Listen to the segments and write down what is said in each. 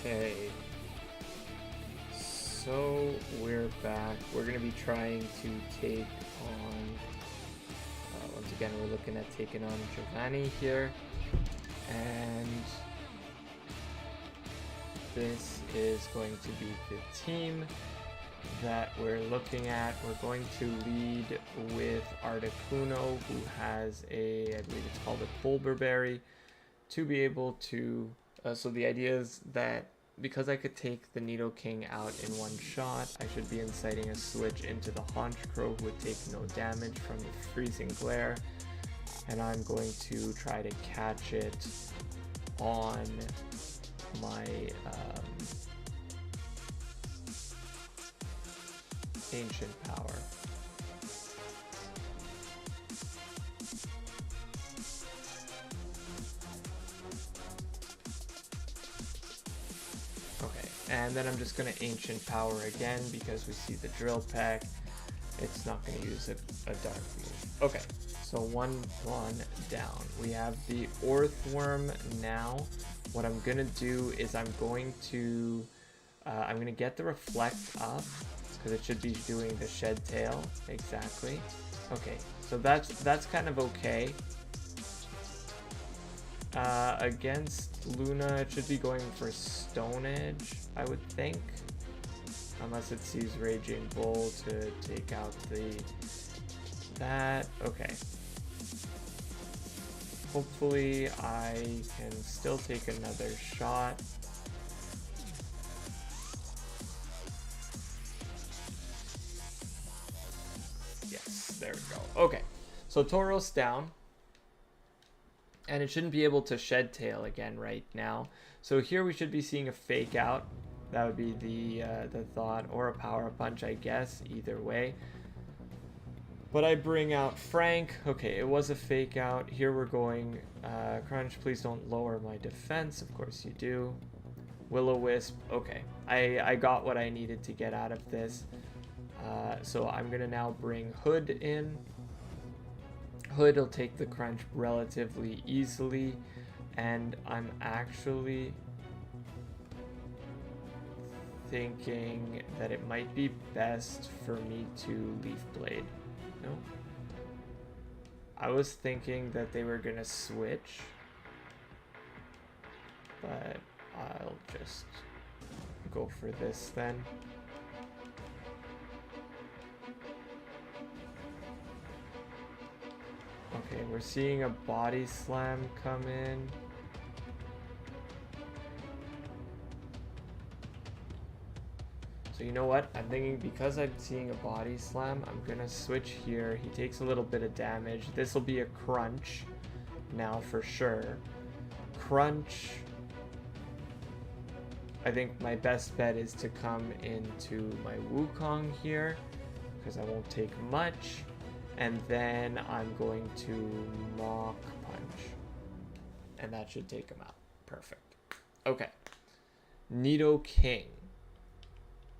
Okay, so we're back. We're going to be trying to take on, once again, we're looking at taking on Giovanni here. And this is going to be the team that we're looking at. We're going to lead with Articuno, who has a, I believe it's called a Pulverberry, to be able to, so the idea is that because I could take the Nidoking out in one shot, I should be inciting a switch into the Honchkrow, who would take no damage from the freezing glare, and I'm going to try to catch it on my ancient power. Okay, and then I'm just going to ancient power again because we see the drill peck. It's not going to use a dark move. Okay, so 1 down. We have the Orthworm now. What I'm going to do is I'm going to get the Reflect up because it should be doing the Shed Tail. Exactly. Okay, so that's kind of okay. Against Luna, it should be going for Stone Edge, I would think. Unless it sees Raging Bull to take out that. Okay. Hopefully I can still take another shot. Yes, there we go. Okay, so Tauros down. And it shouldn't be able to Shed Tail again right now. So here we should be seeing a Fake Out. That would be the thought, or a Power Punch, I guess, either way. But I bring out Frank. Okay, it was a Fake Out. Here we're going, Crunch, please don't lower my defense. Of course you do. Will-O-Wisp. Okay, I got what I needed to get out of this. So I'm going to now bring Hood in. Hood will take the Crunch relatively easily, and I'm actually thinking that it might be best for me to Leaf Blade. No? I was thinking that they were gonna switch, but I'll just go for this then. Okay, we're seeing a Body Slam come in. So you know what? I'm thinking because I'm seeing a Body Slam, I'm gonna switch here. He takes a little bit of damage. This will be a Crunch now for sure. Crunch. I think my best bet is to come into my Wukong here because I won't take much. And then I'm going to Mach Punch. And that should take him out. Perfect. Okay. Nidoking.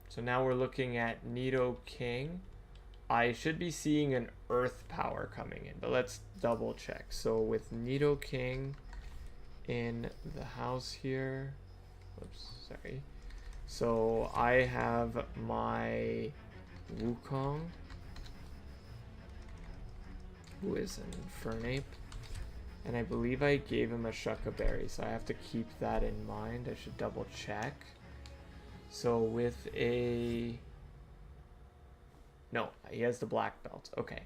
So now we're looking at Nidoking. I should be seeing an Earth Power coming in, but let's double check. So with Nidoking in the house here. Whoops, sorry. So I have my Wukong, who is an Infernape, and I believe I gave him a Shucca Berry, so I have to keep that in mind. I should double check. So with a... No, he has the Black Belt. Okay.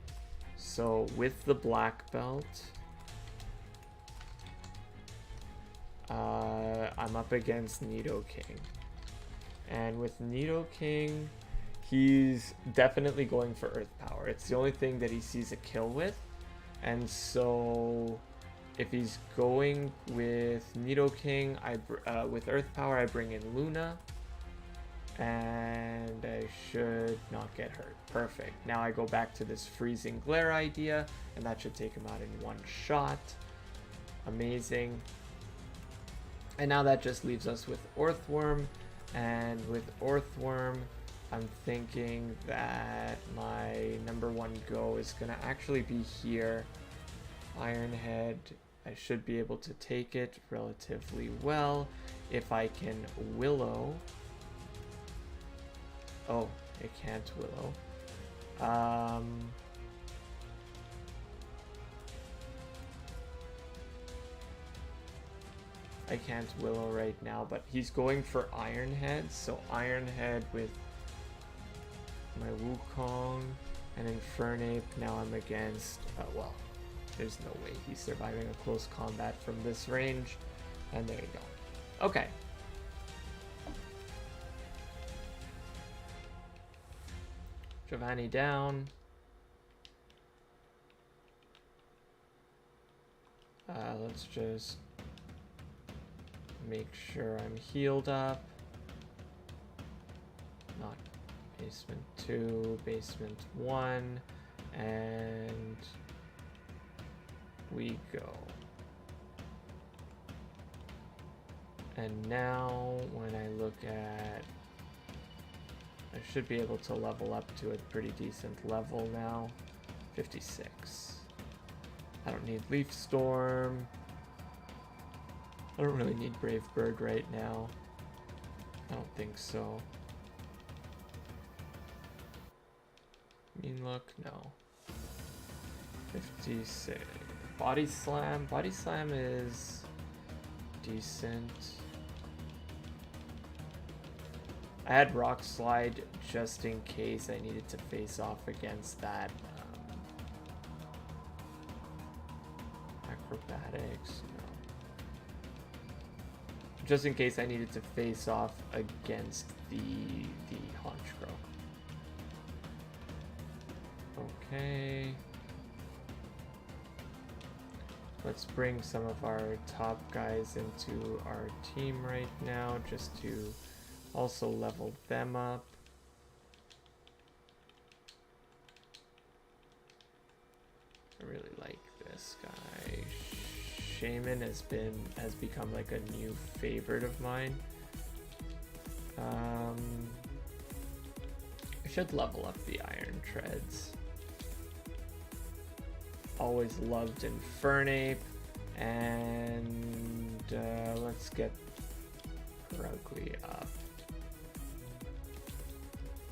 So with the Black Belt, I'm up against Nidoking. And with Nidoking, he's definitely going for Earth Power. It's the only thing that he sees a kill with. And so if he's going with Nidoking, with Earth Power, I bring in Luna. And I should not get hurt. Perfect. Now I go back to this Freezing Glare idea, and that should take him out in one shot. Amazing. And now that just leaves us with Orthworm. And with Orthworm, I'm thinking that my number one go is going to actually be here. Iron Head I should be able to take it relatively well if I can willow. Oh, it can't willow. I can't willow right now, but he's going for Iron Head, so Iron Head with my Wukong and Infernape. Now I'm against, well, there's no way he's surviving a close combat from this range, and there you go. Okay. Giovanni down. Let's just make sure I'm healed up. Not basement 2, basement 1, and we go. And now when I look at, I should be able to level up to a pretty decent level now. 56. I don't need Leaf Storm. I don't really need Brave Bird right now. I don't think so. Mean Look, no. 56. Body Slam. Body Slam is decent. I had Rock Slide just in case I needed to face off against that. Acrobatics, no. Just in case I needed to face off against the Honchkrow. Okay. Let's bring some of our top guys into our team right now just to also level them up. I really like this guy. Shaman has become like a new favorite of mine. I should level up the Iron Treads. Always loved Infernape, and let's get Perugly up.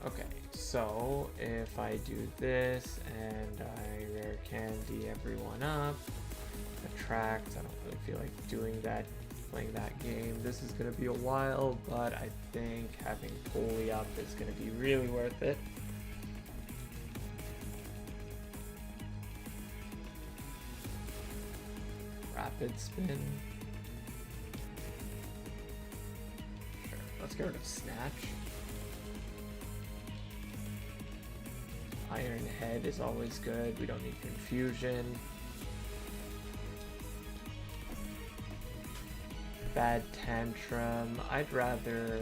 Okay, so if I do this and I Rare Candy everyone up, attract, I don't really feel like doing that, playing that game. This is going to be a while, but I think having Poli up is going to be really worth it. Rapid Spin. Sure, let's get rid of Snatch. Iron Head is always good. We don't need Confusion. Bad Tantrum. I'd rather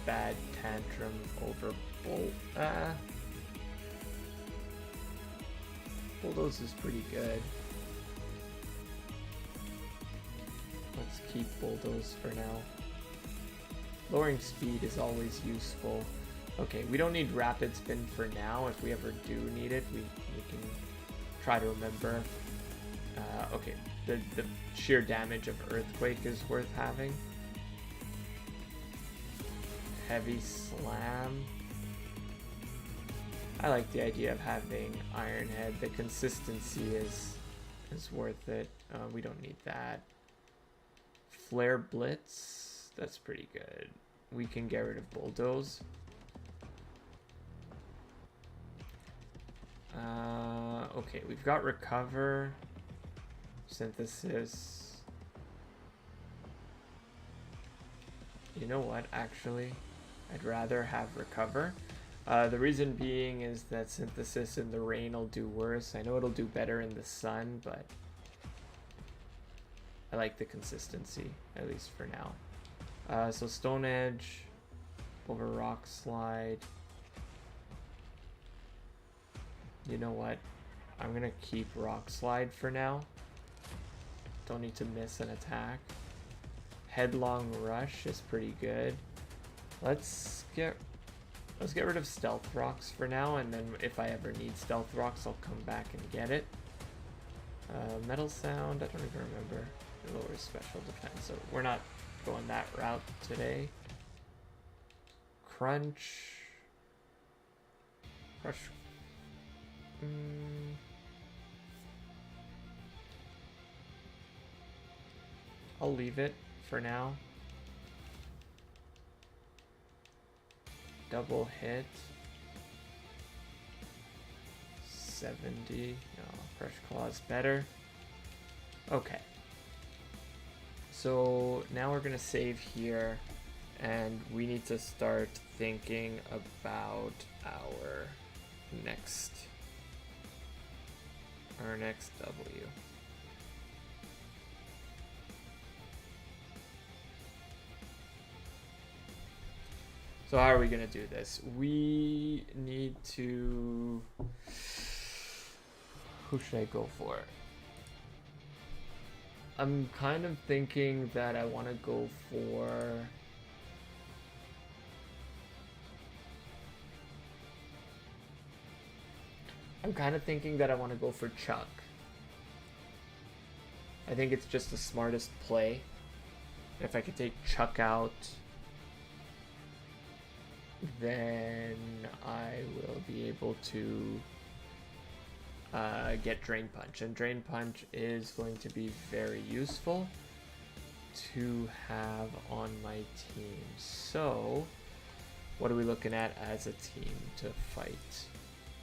Bad Tantrum over Bulldoze is pretty good. Let's keep Bulldoze for now. Lowering speed is always useful. Okay, we don't need Rapid Spin for now. If we ever do need it, we can try to remember. Okay, the sheer damage of Earthquake is worth having. Heavy Slam. I like the idea of having Iron Head. The consistency is worth it. We don't need that. Flare Blitz. That's pretty good. We can get rid of Bulldoze. Okay, we've got Recover, Synthesis. You know what, actually? I'd rather have Recover. The reason being is that Synthesis in the rain will do worse. I know it'll do better in the sun, but I like the consistency, at least for now. So Stone Edge over Rock Slide. You know what? I'm gonna keep Rock Slide for now. Don't need to miss an attack. Headlong Rush is pretty good. Let's get rid of Stealth Rocks for now, and then if I ever need Stealth Rocks, I'll come back and get it. Metal Sound, I don't even remember. It lowers special defense, so we're not going that route today. Crunch. Crush. I'll leave it for now. Double hit. 70. No, Crush Claw is better. Okay. So now we're gonna save here, and we need to start thinking about our next W. So how are we gonna do this? We need to... Who should I go for? I'm kind of thinking that I want to go for... Chuck. I think it's just the smartest play. If I could take Chuck out, then I will be able to get Drain Punch. And Drain Punch is going to be very useful to have on my team. So, what are we looking at as a team to fight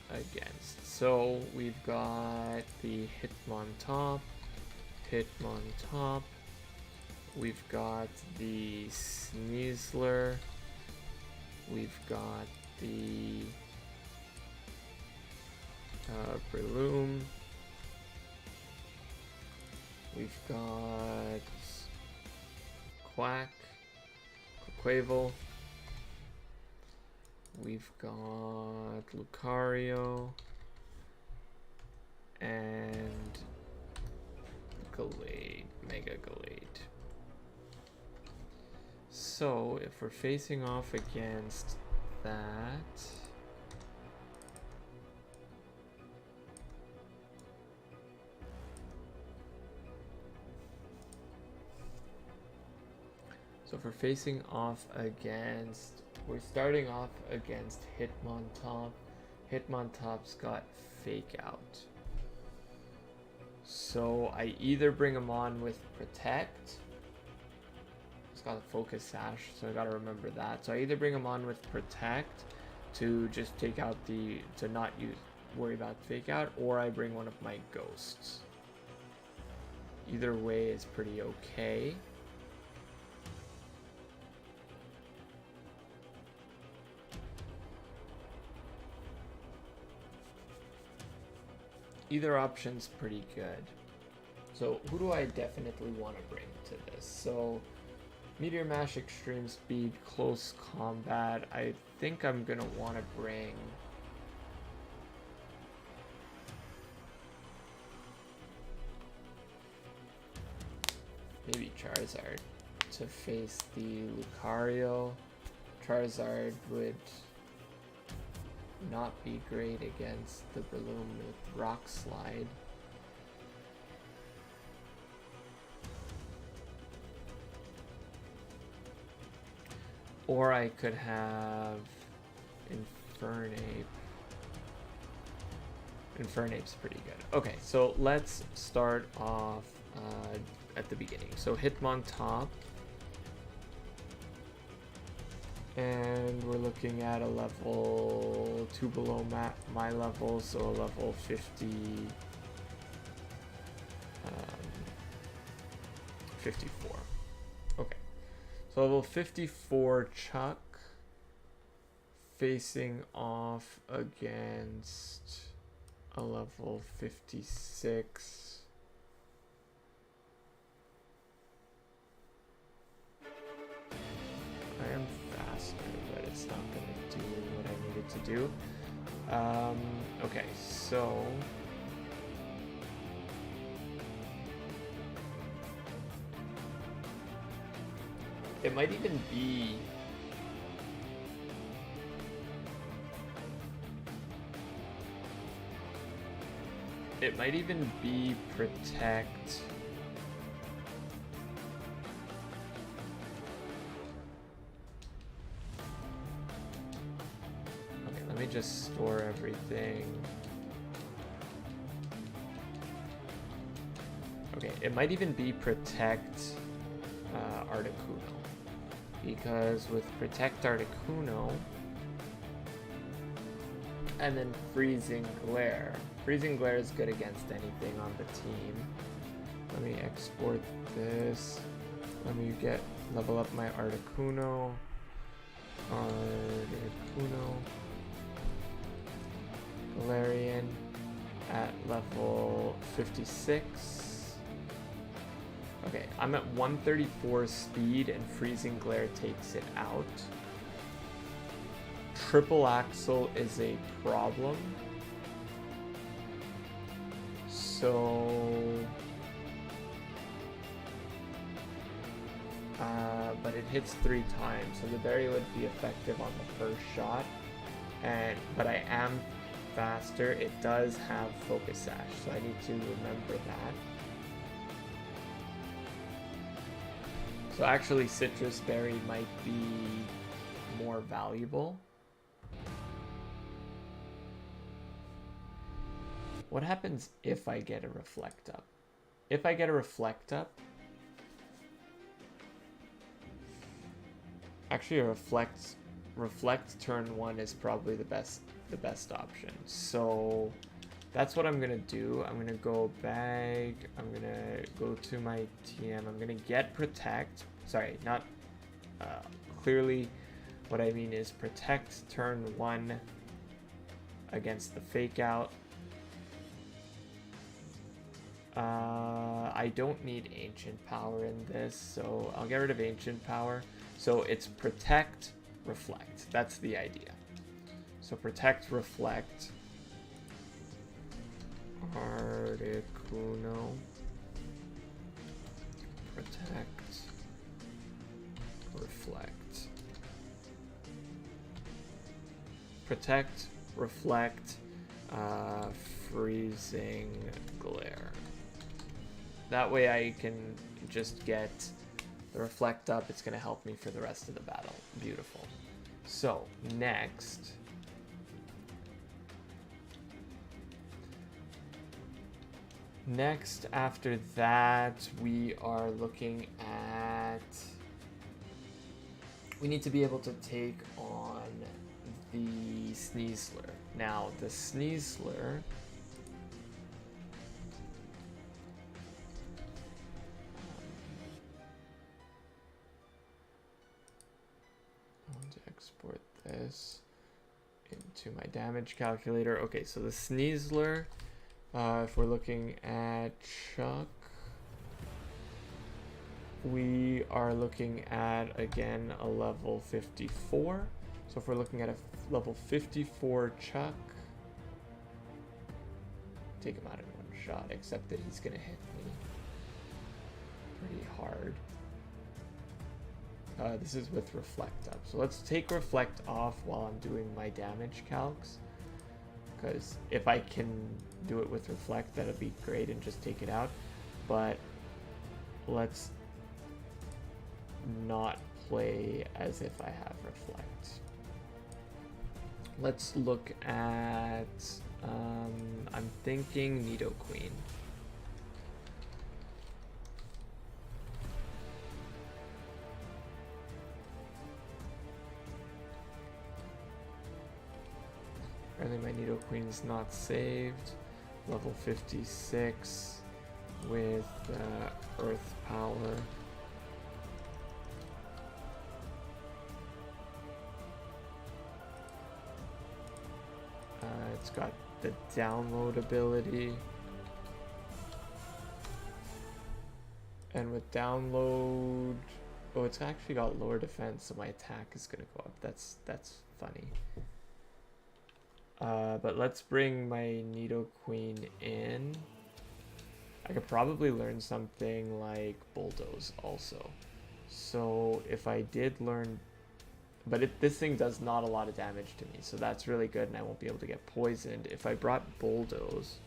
against? So, we've got the Hitmontop. We've got the Sneasler. We've got the Breloom. We've got Quack, Quavel. We've got Lucario and Gallade, Mega Gallade. So if we're facing off against that, we're starting off against Hitmontop. Hitmontop's got Fake Out. So I either bring him on with Protect. It's got a Focus Sash, so I gotta remember that. So I either bring him on with Protect to just take out to not worry about Fake Out, or I bring one of my Ghosts. Either way is pretty okay. Either option's pretty good. So who do I definitely want to bring to this? So Meteor Mash, Extreme Speed, Close Combat. I think I'm gonna want to bring maybe Charizard to face the Lucario. Charizard would not be great against the Breloom with Rock Slide. Or I could have Infernape. Infernape's pretty good. Okay, so let's start off at the beginning. So Hitmontop. And we're looking at a level 2 below my level, so a level 54. Okay. So level 54 Chuck facing off against a level 56. I am faster, but it's not going to do what I needed to do. Okay, so it might even be It might even be protect. Okay, let me just store everything. Okay, it might even be protect Articuno. Because with protect Articuno and then freezing glare. Freezing glare is good against anything on the team. Let me export this. Let me level up my Articuno. Galarian at level 56. Okay, I'm at 134 speed and freezing glare takes it out. Triple axle is a problem. So but it hits 3 times, so the berry would be effective on the first shot. But I am faster. It does have focus sash, so I need to remember that. So actually Citrus Berry might be more valuable. What happens if I get a Reflect Up? If I get a Reflect Up, actually a Reflect turn 1 is probably the best option. So that's what I'm gonna do. I'm gonna go back. I'm gonna go to my TM. I'm gonna get Protect. Sorry, not clearly. What I mean is Protect turn 1 against the Fake Out. I don't need Ancient Power in this, so I'll get rid of Ancient Power. So it's Protect, Reflect. That's the idea. So Protect, Reflect. Articuno. Protect. Reflect. Protect, Reflect, Freezing Glare. That way I can just get the Reflect up. It's going to help me for the rest of the battle. Beautiful. So, next. Next, after that, we are looking at... We need to be able to take on the Sneasler. Now, the Sneasler... I want to export this into my damage calculator. Okay, so the Sneasler... if we're looking at Chuck, we are looking at, again, a level 54. So if we're looking at a level 54 Chuck, take him out in one shot, except that he's going to hit me pretty hard. This is with Reflect up. So let's take Reflect off while I'm doing my damage calcs. Because if I can do it with Reflect, that'll be great and just take it out. But let's not play as if I have Reflect. Let's look at, I'm thinking Nidoqueen. Apparently my Nidoqueen is not saved. Level 56 with Earth Power. It's got the download ability. And with download... Oh, it's actually got lower defense, so my attack is going to go up. That's funny. But let's bring my Nidoqueen in. I could probably learn something like Bulldoze also. So if I did learn... But this thing does not a lot of damage to me, so that's really good, and I won't be able to get poisoned. If I brought Bulldoze...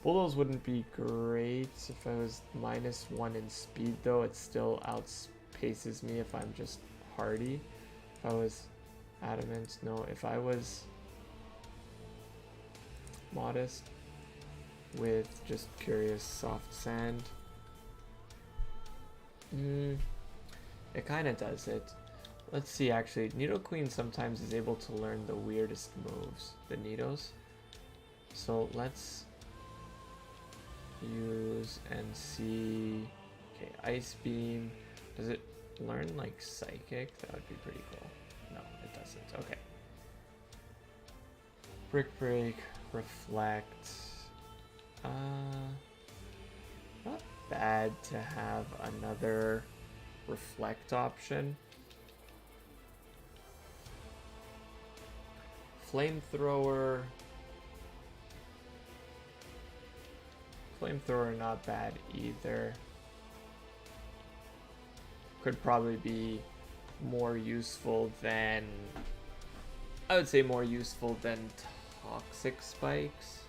Bulldoze wouldn't be great if I was -1 in speed, though. It still outpaces me if I'm just hardy. If I was adamant, no. If I was modest with just curious soft sand, it kind of does it. Let's see, actually, Nidoqueen sometimes is able to learn the weirdest moves, the Nidos. So let's use and see. Okay, Ice Beam. Does it learn like Psychic? That would be pretty cool. No, it doesn't. Okay. Brick Break, Reflect. Not bad to have another Reflect option. Flamethrower. Flamethrower not bad either. Could probably be more useful than, I would say more useful than Toxic Spikes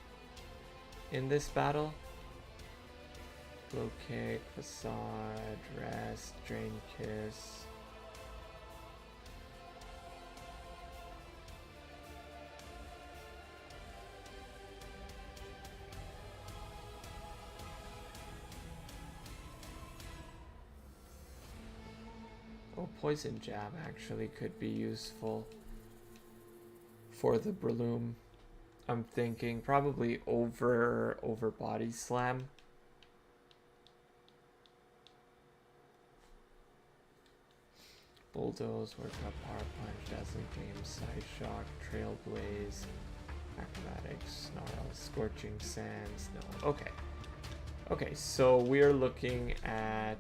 in this battle. Blow Kick, Facade, Rest, Drain Kiss. Oh, Poison Jab actually could be useful for the Breloom. I'm thinking probably over Body Slam. Bulldoze, Work Up, Power Punch, Dazzling Gleam, Side Shock, Trailblaze, Acrobatics, Snarl, Scorching Sands. No. Okay. Okay, so we're looking at,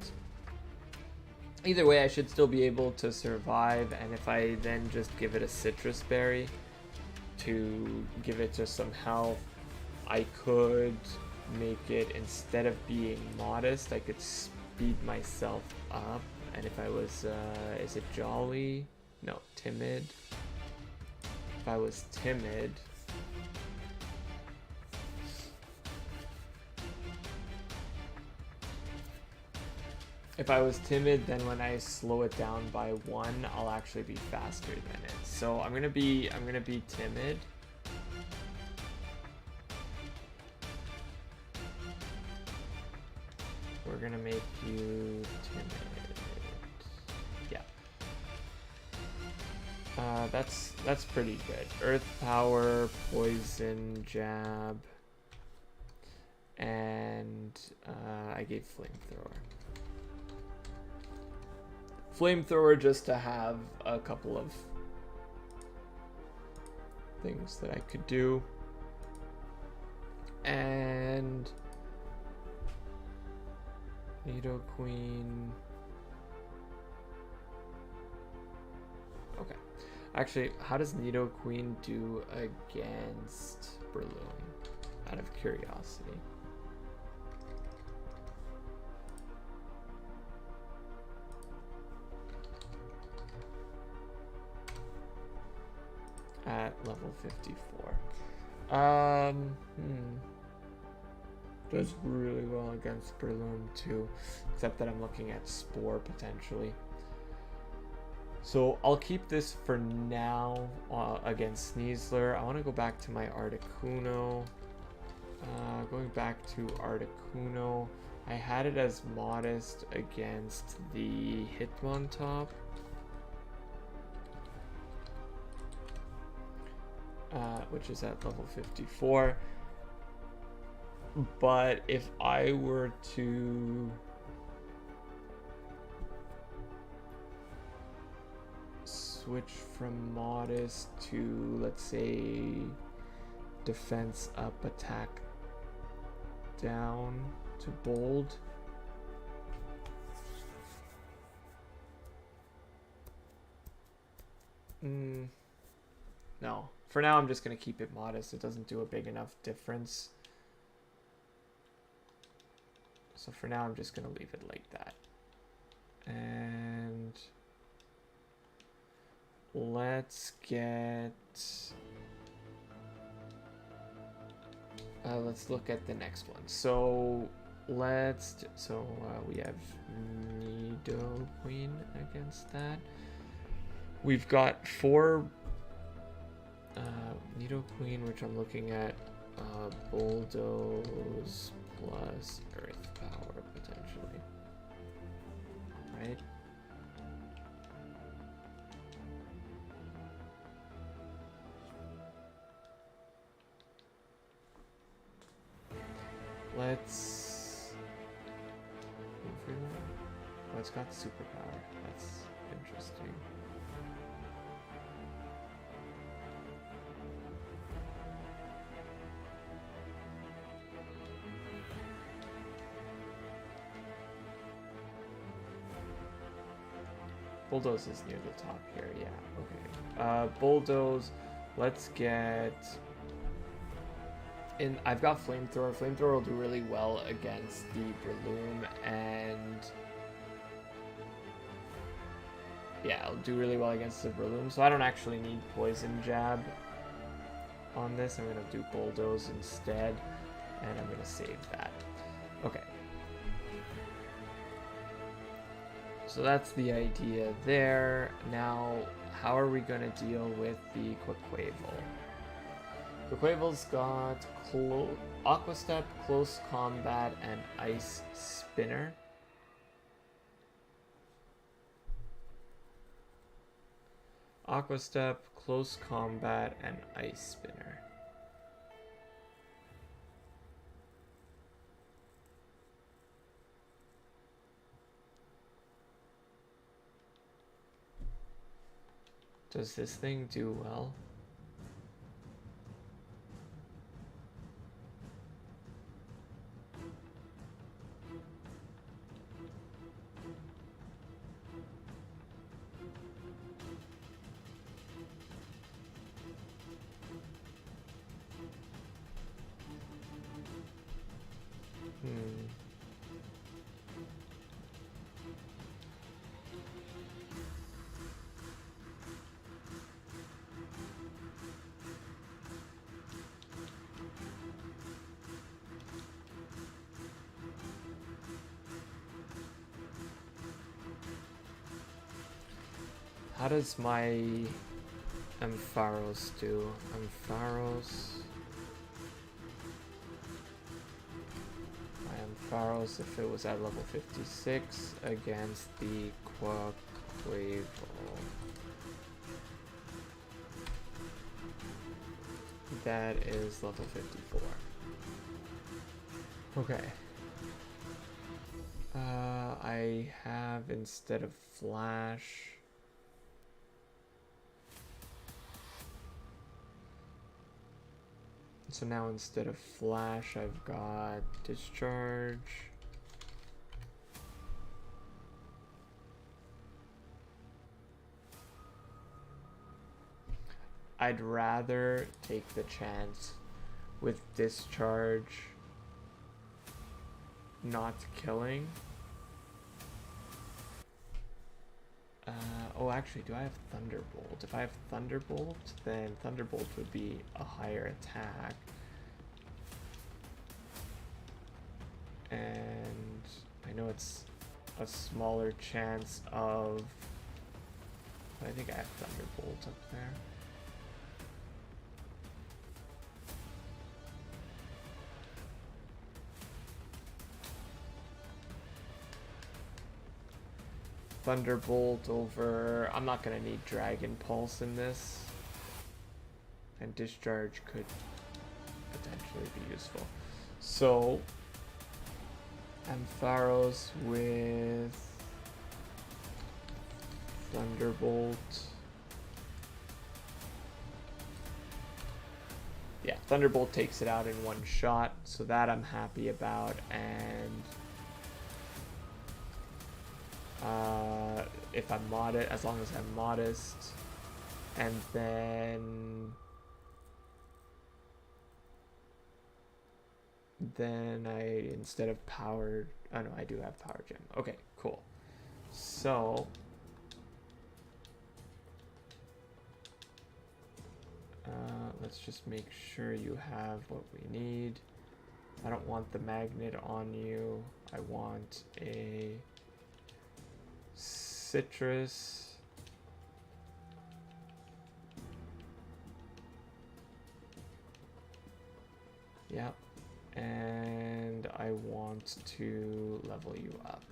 either way I should still be able to survive, and if I then just give it a Citrus Berry to give it just some health, I could make it, instead of being modest, I could speed myself up. And if I was, is it Jolly? No, Timid. If I was Timid, then when I slow it down by 1, I'll actually be faster than it. So I'm gonna be Timid. We're gonna make you Timid. That's pretty good. Earth Power, Poison Jab, and I gave Flamethrower. Flamethrower just to have a couple of things that I could do. And Nidoqueen. Okay. Actually, how does Nidoqueen do against Breloom? Out of curiosity. At level 54. Does really well against Breloom too, except that I'm looking at Spore potentially. So I'll keep this for now against Sneasler. I want to go back to my Articuno. Going back to Articuno, I had it as modest against the Hitmontop. Which is at level 54. But if I were to switch from modest to, let's say, defense up, attack down to bold. No. For now, I'm just going to keep it modest. It doesn't do a big enough difference. So for now, I'm just going to leave it like that. And let's get Let's look at the next one. So we have Nido Queen against that. We've got 4 Nido Queen, which I'm looking at Bulldoze plus Earth Power potentially. Right? Let's everyone. Oh, it's got superpower. That's interesting. Bulldoze is near the top here. Yeah. Okay. Bulldoze. Let's get. I've got Flamethrower. Flamethrower will do really well against the Breloom, and yeah, it'll do really well against the Breloom. So I don't actually need Poison Jab on this. I'm gonna do Bulldoze instead, and I'm gonna save that. Okay. So that's the idea there. Now, how are we gonna deal with the Quaquaval? Quaquaval's got Aqua Step, Close Combat, and Ice Spinner. Aqua Step, Close Combat, and Ice Spinner. Does this thing do well? How does my Ampharos do? Ampharos. My Ampharos, if it was at level 56 against the Quaquaval. That is level 54. Okay. I have, instead of Flash, so now instead of Flash, I've got Discharge. I'd rather take the chance with Discharge not killing. Oh, actually, do I have Thunderbolt? If I have Thunderbolt, then Thunderbolt would be a higher attack. And I know it's a smaller chance of... I think I have Thunderbolt up there. Thunderbolt over... I'm not going to need Dragon Pulse in this. And Discharge could potentially be useful. So, Ampharos with Thunderbolt. Yeah, Thunderbolt takes it out in one shot, so that I'm happy about. And if I'm modest, as long as I'm modest, and then I, instead of power, oh no, I do have power gem. Okay, cool. So let's just make sure you have what we need. I don't want the magnet on you. I want a citrus. Yep. And I want to level you up.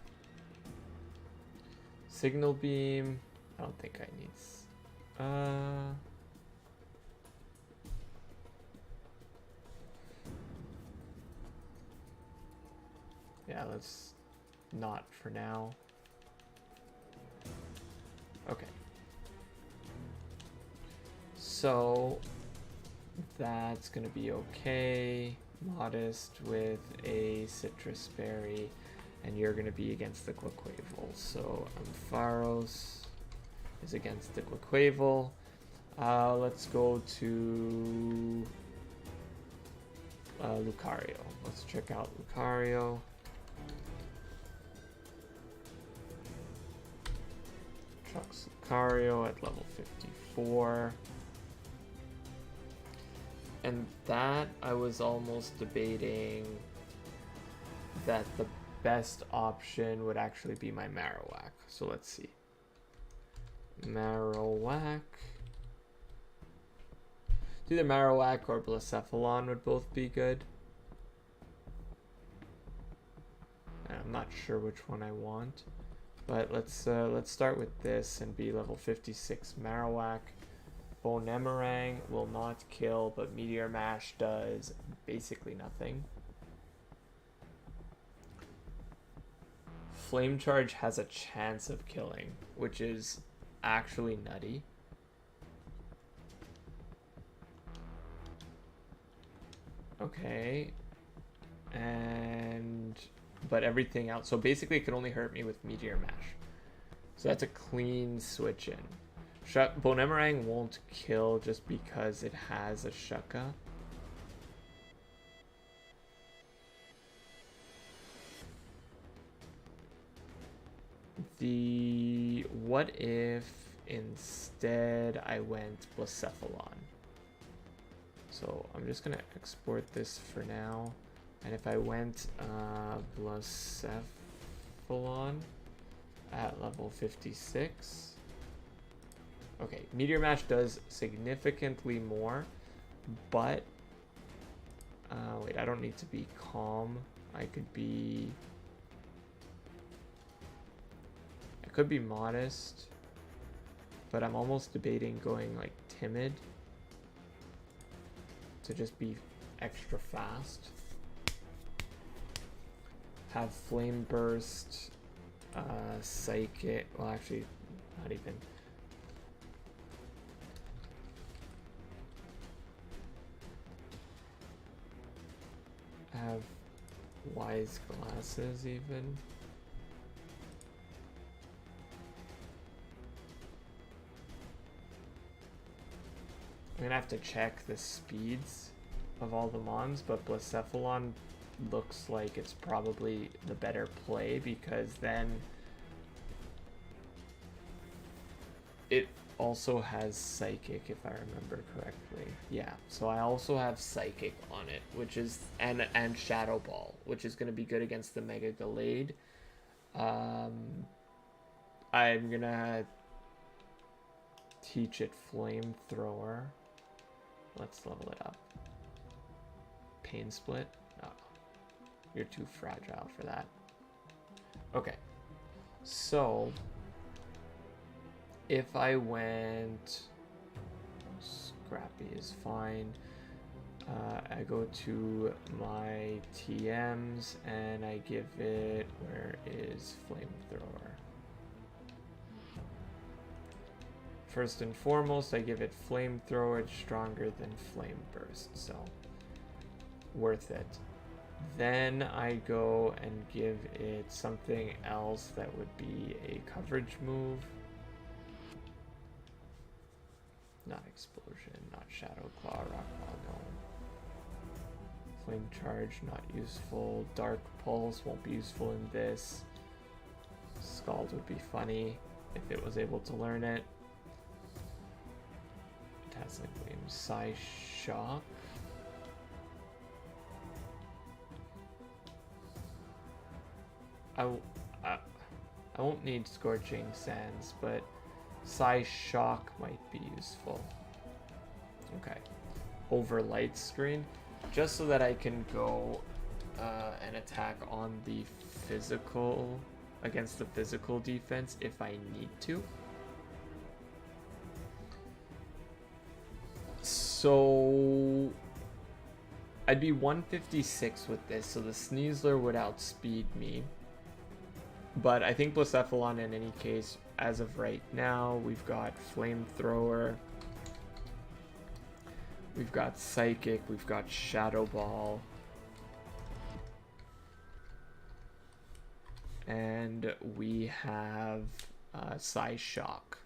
Signal beam. I don't think I need. Yeah, let's not for now. Okay. So that's gonna be okay. Modest with a citrus berry, and you're gonna be against the Quaquaval. So Ampharos is against the Quaquaval. Let's go to Lucario. Let's check out Lucario. Chucks Lucario at level 54. And that, I was almost debating that the best option would actually be my Marowak. So let's see. Marowak. Either Marowak or Blacephalon would both be good. I'm not sure which one I want. But let's start with this and be level 56 Marowak. Bonemerang will not kill, but Meteor Mash does basically nothing. Flame Charge has a chance of killing, which is actually nutty. Okay. But everything else, so basically it can only hurt me with Meteor Mash. So that's a clean switch in. Bonemerang won't kill just because it has a Shucka. What if instead I went Blacephalon? So I'm just gonna export this for now. And if I went Blacephalon at level 56. Okay, Meteor Mash does significantly more, but wait, I don't need to be calm. I could be modest, but I'm almost debating going like timid to just be extra fast. Have Flame Burst, Psychic, well actually not even. Have Wise Glasses even. I'm gonna have to check the speeds of all the mons, but Blacephalon looks like it's probably the better play because then it also has Psychic, if I remember correctly. Yeah, so I also have Psychic on it, which is and Shadow Ball, which is going to be good against the Mega Gallade. I'm gonna teach it Flamethrower. Let's level it up. Pain Split. Oh, you're too fragile for that. Okay, so if I went Scrappy is fine. I go to my TMs and I give it, where is Flamethrower? First and foremost, I give it Flamethrower. It's stronger than Flame Burst, so worth it. Then I go and give it something else that would be a coverage move. Not Explosion, not Shadow Claw, Rock Claw, no. Flame Charge, not useful. Dark Pulse won't be useful in this. Scald would be funny if it was able to learn it. Dazzling Gleam, Psy Shock. I won't need Scorching Sands, but Psy Shock might be useful. Okay. Over Light Screen, just so that I can go and attack on the physical, against the physical defense if I need to. So I'd be 156 with this, so the Sneasler would outspeed me. But I think Blacephalon in any case, as of right now, we've got Flamethrower, we've got Psychic, we've got Shadow Ball, and we have Psy Shock.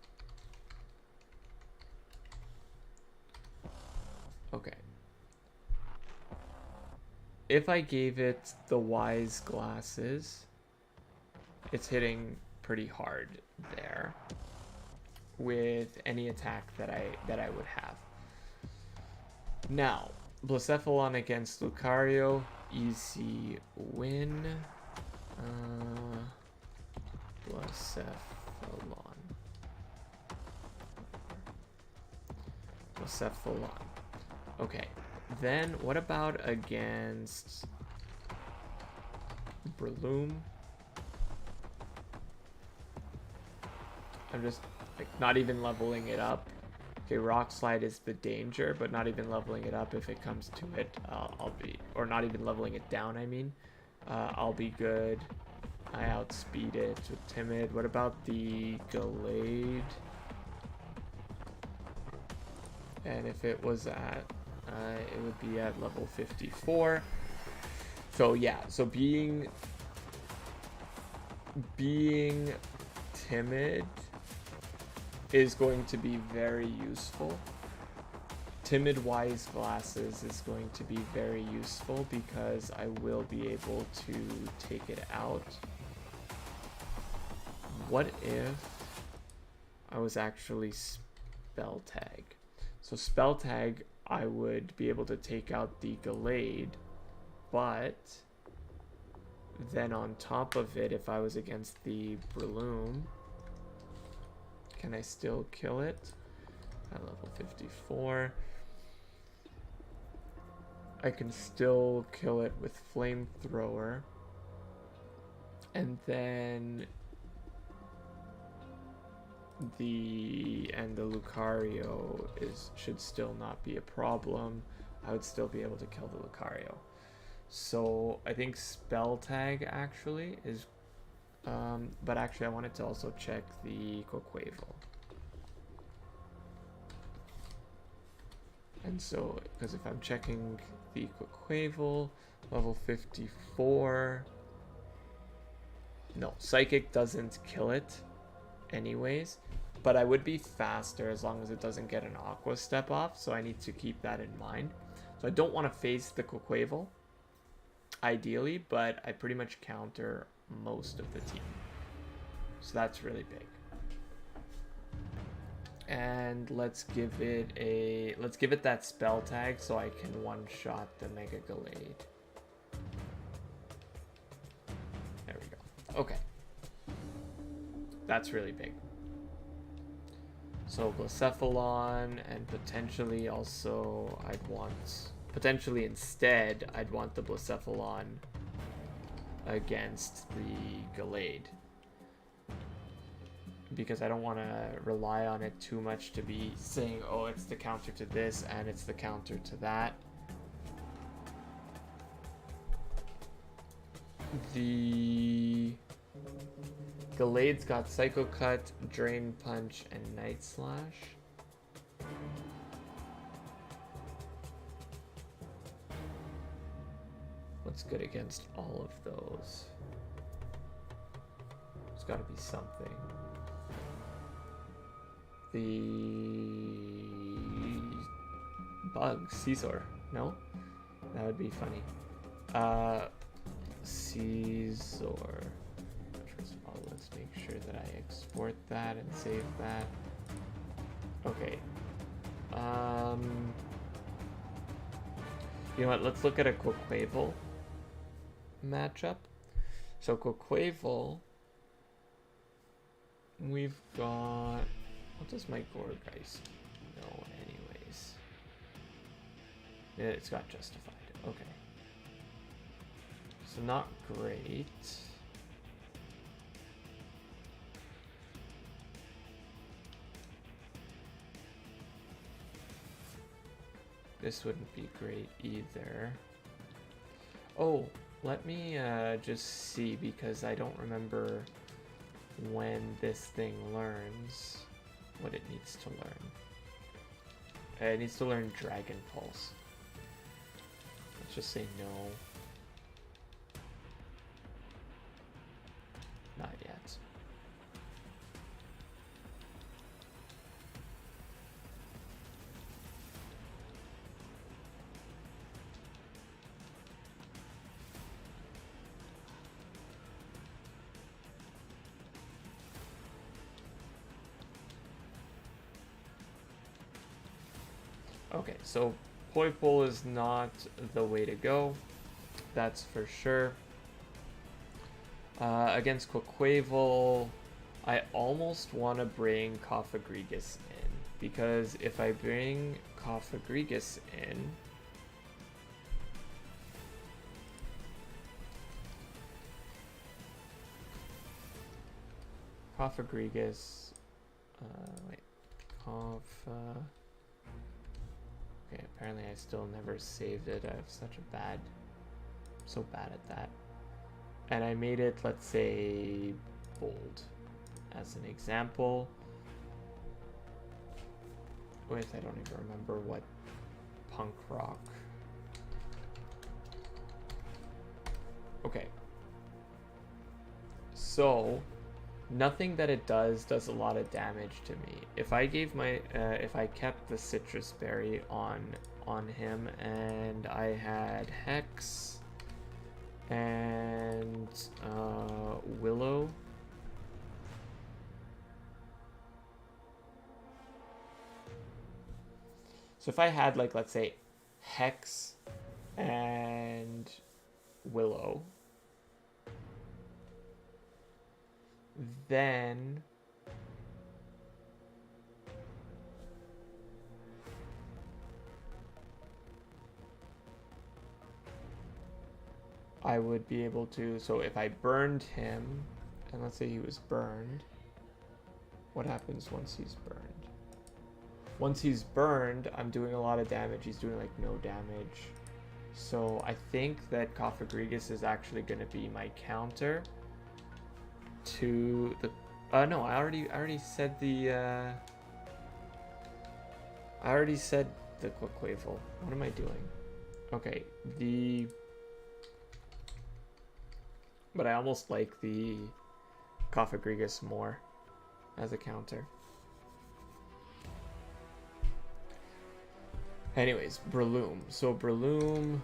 Okay. If I gave it the Wise Glasses, it's hitting pretty hard there with any attack that I would have. Now, Blacephalon against Lucario, easy win. Blacephalon. Okay, then what about against Breloom? I'm just like not even leveling it up. Okay, Rock Slide is the danger, but not even leveling it up. If it comes to it, I'll be, or not even leveling it down, I mean. I'll be good. I outspeed it with Timid. What about the Gallade? And if it was at, it would be at level 54. So yeah, so being timid is going to be very useful. Timid Wise Glasses is going to be very useful because I will be able to take it out. What if I was actually Spell Tag? So Spell Tag, I would be able to take out the Gallade, but then on top of it, if I was against the Breloom, can I still kill it at level 54? I can still kill it with Flamethrower, and then the Lucario should still not be a problem. I would still be able to kill the Lucario. So I think Spell Tag actually is, but actually I wanted to also check the Coquavel. And so, because if I'm checking the Coquavel, level 54, no, Psychic doesn't kill it anyways, but I would be faster as long as it doesn't get an Aqua Step off, so I need to keep that in mind. So I don't want to face the Coquavel, ideally, but I pretty much counter most of the team. So that's really big. And let's give it that Spell Tag so I can one-shot the Mega Gallade. There we go. Okay. That's really big. So Blacephalon, and potentially also instead I'd want the Blacephalon against the Gallade, because I don't want to rely on it too much to be saying, oh, it's the counter to this and it's the counter to that. The Gallade's got Psycho Cut, Drain Punch, and Night Slash. What's good against all of those? There's got to be something. The Bug, Caesar. No? That would be funny. Caesar. First of all, let's make sure that I export that and save that. Okay. You know what? Let's look at a Coquavel matchup. So Quaquaval, we've got... What does my Gourgeist know anyways? Yeah, it's got Justified. Okay. So not great. This wouldn't be great either. Oh, let me just see, because I don't remember when this thing learns what it needs to learn. It needs to learn Dragon Pulse. Let's just say no. Not yet. Okay, so Poipole is not the way to go. That's for sure. Against Quaquaval, I almost want to bring Cophagrigus in, because if I bring Cophagrigus in, Cophagrigus, wait, okay, apparently I still never saved it. I have such a bad, so bad at that. And I made it, let's say, bold, as an example. With, I don't even remember what punk rock. Okay. So, nothing that it does a lot of damage to me. If I gave my, if I kept the citrus berry on him, and I had Hex and Willow. So if I had, like, let's say Hex and Willow, then I would be able to, so if I burned him, and let's say he was burned, what happens once he's burned? Once he's burned, I'm doing a lot of damage. He's doing like no damage. So I think that Cophagrigus is actually going to be my counter to the... no, I already said the... I already said the Quaquaval. What am I doing? Okay, the... But I almost like the Cophagrigus more as a counter. Anyways, Breloom. So Breloom,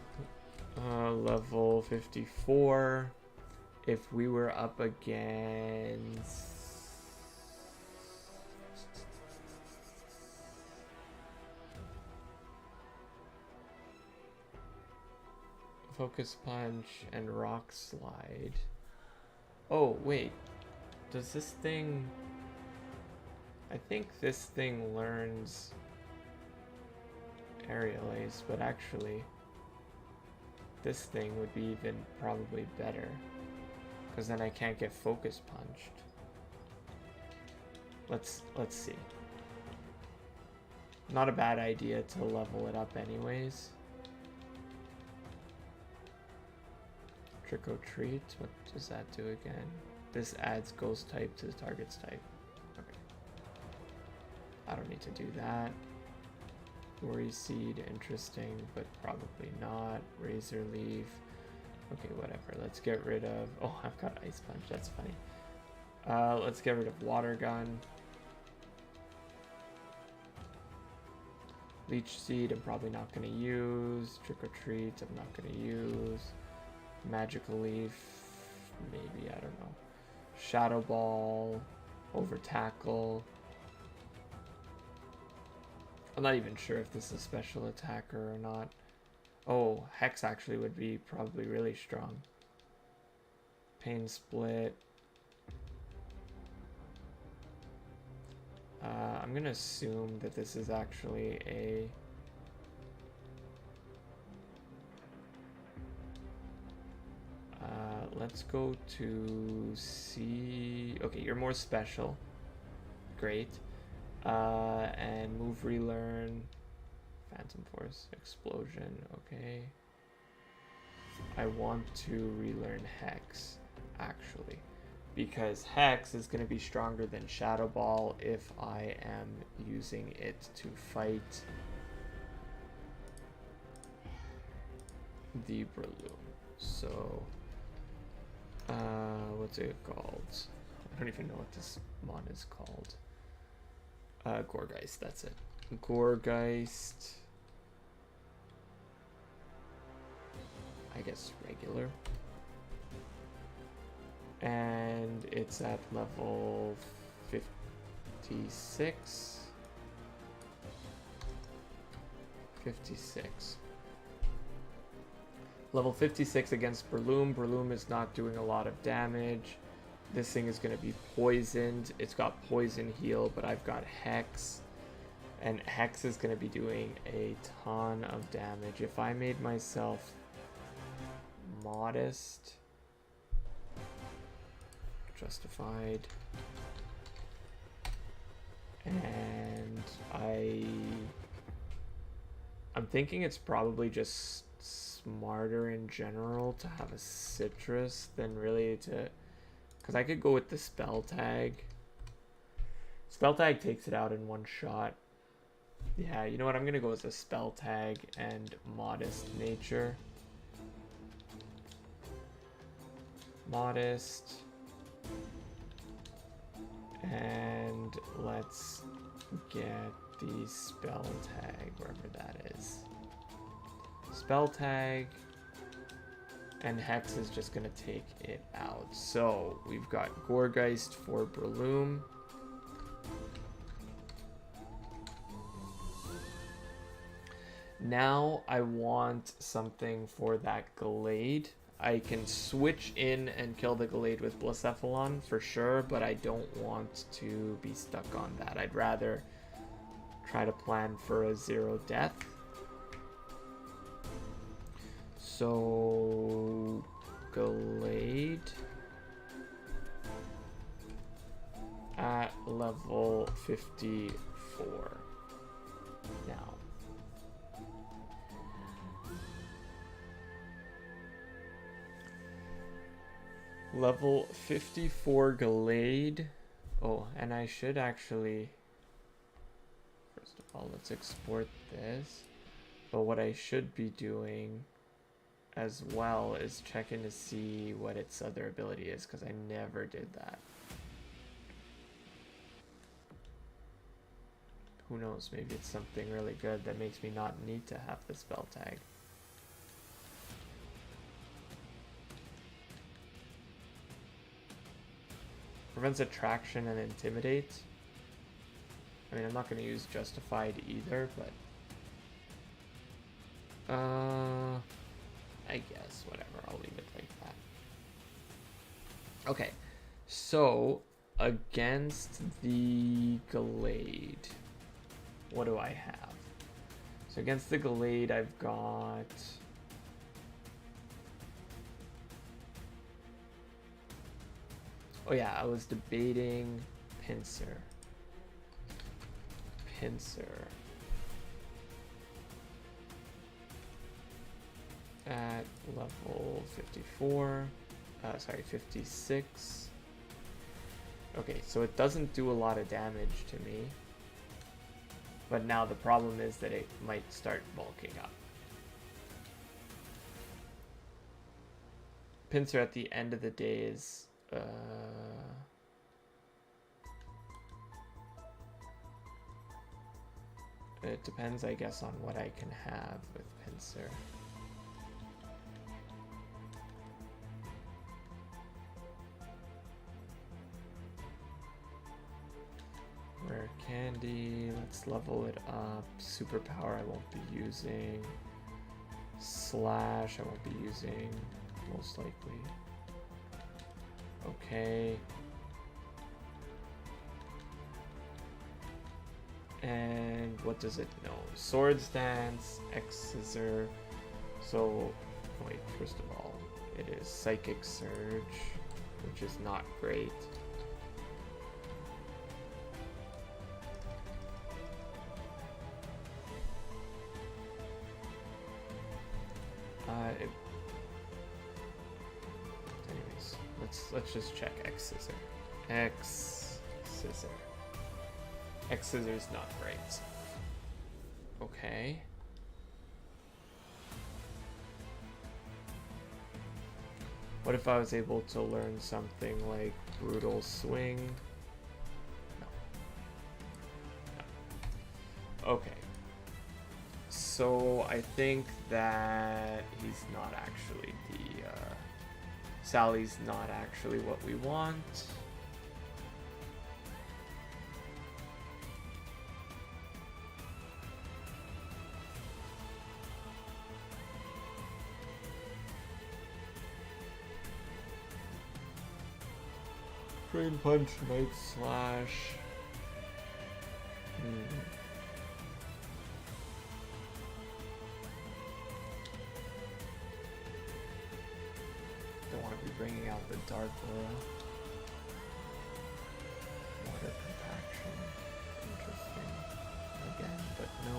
level 54. If we were up against... Focus Punch and Rock Slide. Oh, wait. Does this thing... I think this thing learns Aerial Ace, but actually this thing would be even probably better, because then I can't get Focus Punched. Let's see. Not a bad idea to level it up anyways. Trick or Treat, what does that do again? This adds Ghost type to the target's type. Okay. I don't need to do that. Worry Seed, interesting, but probably not. Razor Leaf. Okay, whatever. Let's get rid of... Oh, I've got Ice Punch. That's funny. Let's get rid of Water Gun. Leech Seed, I'm probably not going to use. Trick or Treat, I'm not going to use. Magical Leaf, maybe, I don't know. Shadow Ball, Over Tackle. I'm not even sure if this is a special attacker or not. Oh, Hex actually would be probably really strong. Pain Split. I'm gonna assume that this is actually a... let's go to C. Okay, you're more special. Great. And move, relearn. Phantom Force, Explosion. Okay. I want to relearn Hex, actually, because Hex is going to be stronger than Shadow Ball if I am using it to fight the Breloom. So, what's it called? I don't even know what this mon is called. Gorgeist, that's it. Gorgeist. I guess regular. And it's at level 56. 56. Level 56 against Breloom. Breloom is not doing a lot of damage. This thing is going to be poisoned. It's got poison heal, but I've got Hex. And Hex is going to be doing a ton of damage. If I made myself modest, justified, and I'm thinking it's probably just smarter in general to have a citrus than really to, because I could go with the spell tag. Spell tag takes it out in one shot. Yeah, you know what, I'm gonna go with a spell tag and modest nature. Modest, and let's get the spell tag wherever that is. Spell tag, and Hex is just gonna take it out. So we've got Gorgeist for Breloom. Now I want something for that Gallade. I can switch in and kill the Gallade with Blacephalon for sure, but I don't want to be stuck on that. I'd rather try to plan for a 0 death. So Gallade at level 54 now. Level 54 Gallade. Oh, and I should actually, first of all, let's export this. But what I should be doing as well is checking to see what its other ability is, because I never did that. Who knows, maybe it's something really good that makes me not need to have the spell tag. Prevents attraction and intimidate. I mean, I'm not going to use justified either, but I guess whatever, I'll leave it like that. Okay, so against the Gallade, what do I have? So against the Gallade, I've got oh yeah, I was debating Pinsir. At level 54, sorry, 56. Okay, so it doesn't do a lot of damage to me. But now the problem is that it might start bulking up. Pinsir at the end of the day is it depends, I guess, on what I can have with Pinsir. Rare candy, let's level it up. Superpower I won't be using. Slash I won't be using, most likely. Okay. And what does it know? Swords Dance, X Scissor. So, wait, first of all, it is Psychic Surge, which is not great. Anyways, let's just check X Scissor. X Scissor. X Scissor's not great. Okay. What if I was able to learn something like Brutal Swing? No. No. Okay. So I think that he's not actually the... Sally's not actually what we want. Drain Punch, Night Slash. Don't want to be bringing out the Dark Aura. Water Compaction. Interesting. Again, but no.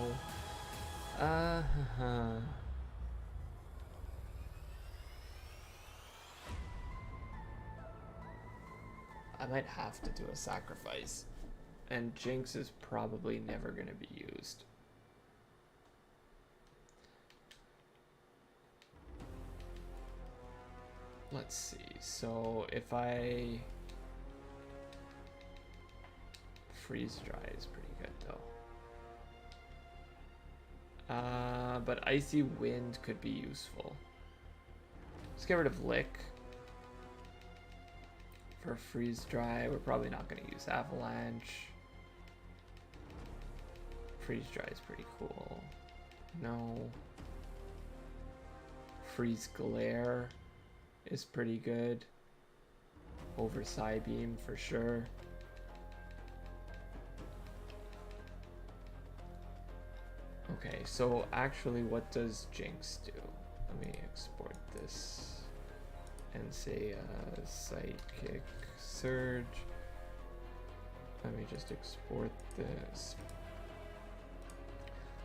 I might have to do a sacrifice. And Jinx is probably never going to be used. Let's see. So if I... Freeze Dry is pretty good though. But Icy Wind could be useful. Let's get rid of Lick. For Freeze Dry, we're probably not going to use Avalanche. Freeze Dry is pretty cool. No. Freeze Glare is pretty good. Over Psybeam for sure. Okay, so actually what does Jinx do? Let me export this. And say Psychic Surge. Let me just export this.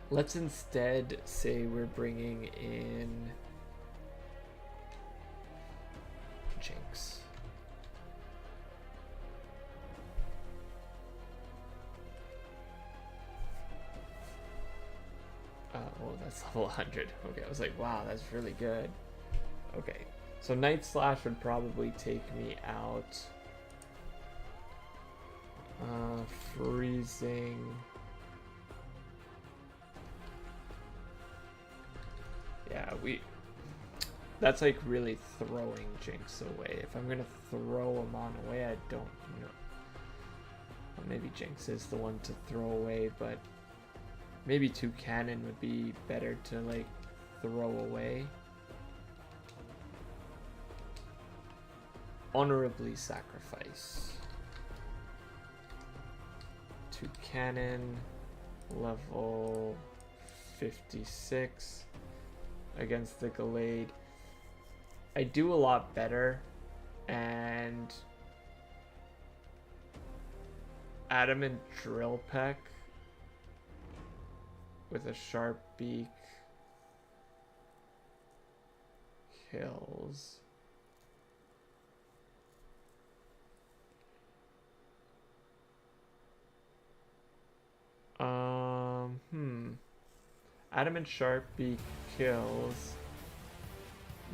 Let's instead say we're bringing in Jinx. Oh, that's level 100. Okay, I was like, wow, that's really good. Okay. So Night Slash would probably take me out. Freezing. Yeah, that's like really throwing Jinx away. If I'm gonna throw him on away, I don't know. Well, maybe Jinx is the one to throw away, but maybe 2 Cannon would be better to like throw away. Honorably sacrifice. 2 Cannon, level 56 against the Gallade. I do a lot better, and Adamant Drill Peck with a sharp beak kills. Adamant Sharp Beak kills,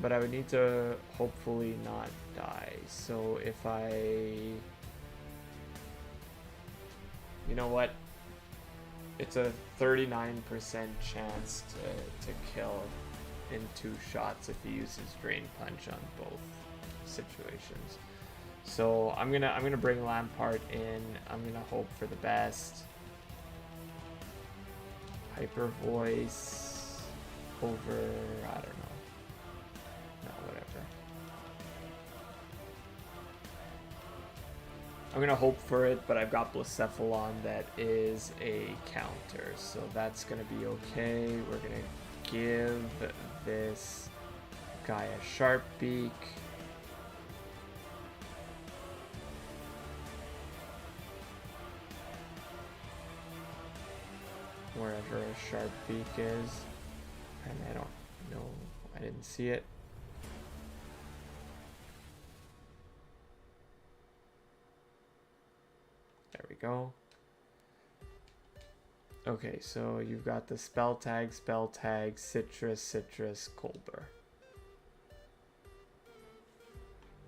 but I would need to hopefully not die. So if you know what? It's a 39% chance to kill in 2 shots if he uses Drain Punch on both situations. So I'm gonna bring Lampart in. I'm gonna hope for the best. Hyper Voice over, I don't know. No, whatever. I'm going to hope for it, but I've got Blacephalon that is a counter, so that's going to be okay. We're going to give this guy a Sharp Beak. Wherever a Sharp Beak is. And I don't know, I didn't see it. There we go. Okay, so you've got the Spell Tag, Citrus, Colbur.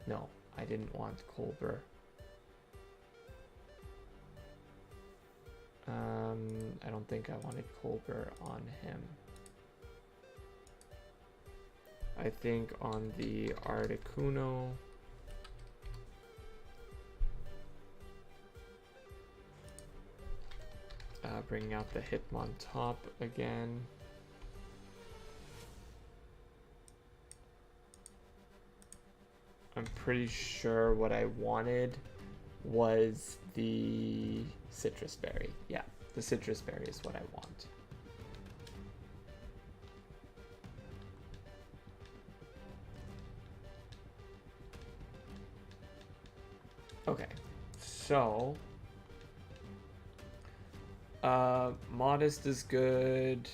No, I didn't want Colbur. I don't think I wanted Colbur on him. I think on the Articuno, bringing out the Hitmontop again. I'm pretty sure what I wanted was the Citrus Berry. Yeah, the Citrus Berry is what I want. Okay, so Modest is good.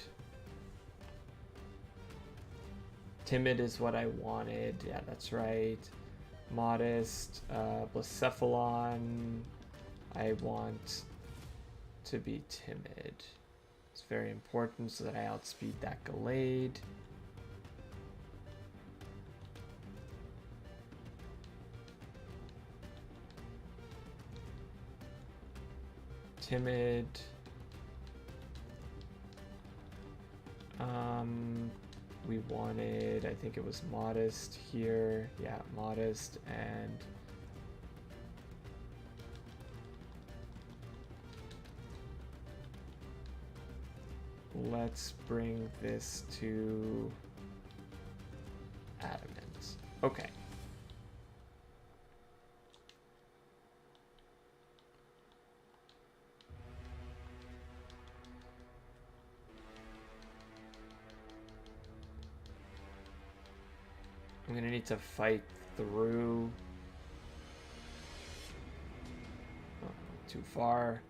Timid is what I wanted. Yeah, that's right. Modest, Blacephalon. I want to be timid. It's very important so that I outspeed that Gallade. Timid. We wanted, I think it was Modest here. Yeah, Modest, and let's bring this to Adamant. Okay. I'm gonna need to fight through. Oh, too far.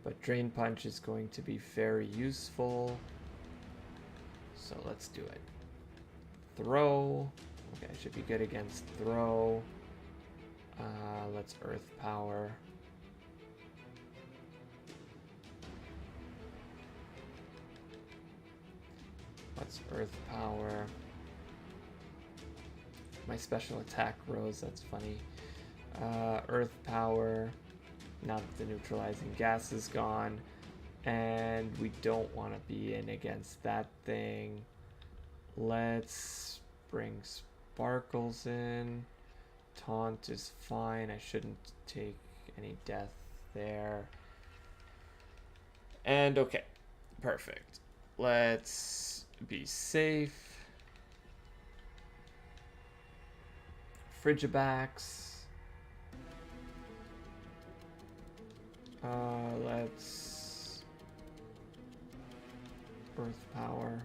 But Drain Punch is going to be very useful. So let's do it. Throw. Okay, should be good against Throw. Let's Earth Power. Let's Earth Power. My special attack rose, that's funny. Earth Power. Now that the neutralizing gas is gone. And we don't want to be in against that thing. Let's bring Sparkles in. Taunt is fine. I shouldn't take any death there. And okay, perfect. Let's be safe. Frigibax. Let's Earth Power.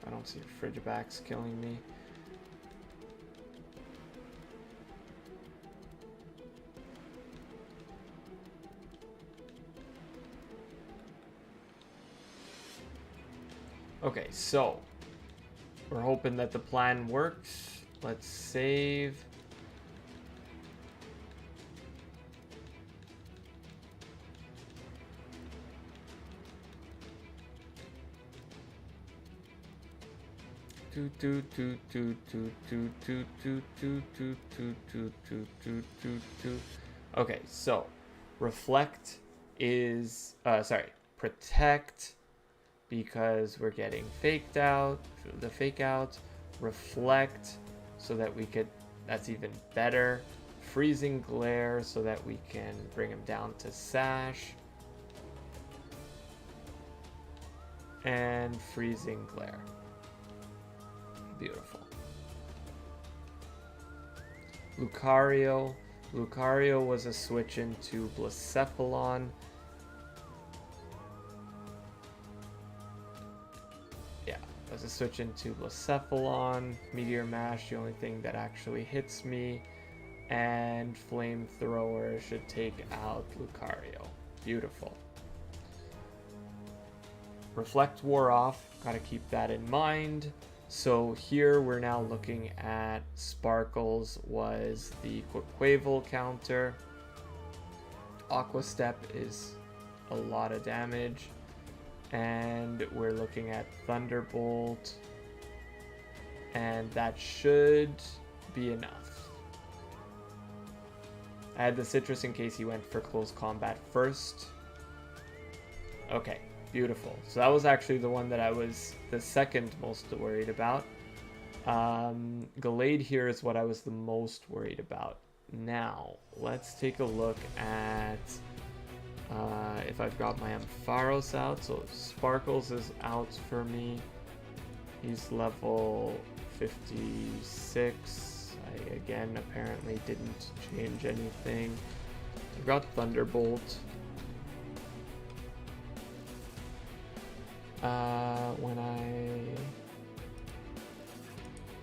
I don't see a Frigibax killing me. Okay, so we're hoping that the plan works. Let's save. Okay, so reflect is protect, because we're getting faked out, the fake out. Reflect so that we could, that's even better. Freezing Glare so that we can bring him down to Sash. And Freezing Glare. Beautiful. Lucario. Lucario was a switch into Blacephalon. Yeah, as a switch into Blacephalon. Meteor Mash, the only thing that actually hits me. And Flamethrower should take out Lucario. Beautiful. Reflect wore off, gotta keep that in mind. So here we're now looking at Sparkles was the Quavel counter. Aqua Step is a lot of damage. And we're looking at Thunderbolt. And that should be enough. I had the Citrus in case he went for close combat first. Okay. Beautiful. So that was actually the one that I was the second most worried about. Gallade here is what I was the most worried about. Now, let's take a look at if I've got my Ampharos out. So Sparkles is out for me. He's level 56. I, again, apparently didn't change anything. I've got Thunderbolt.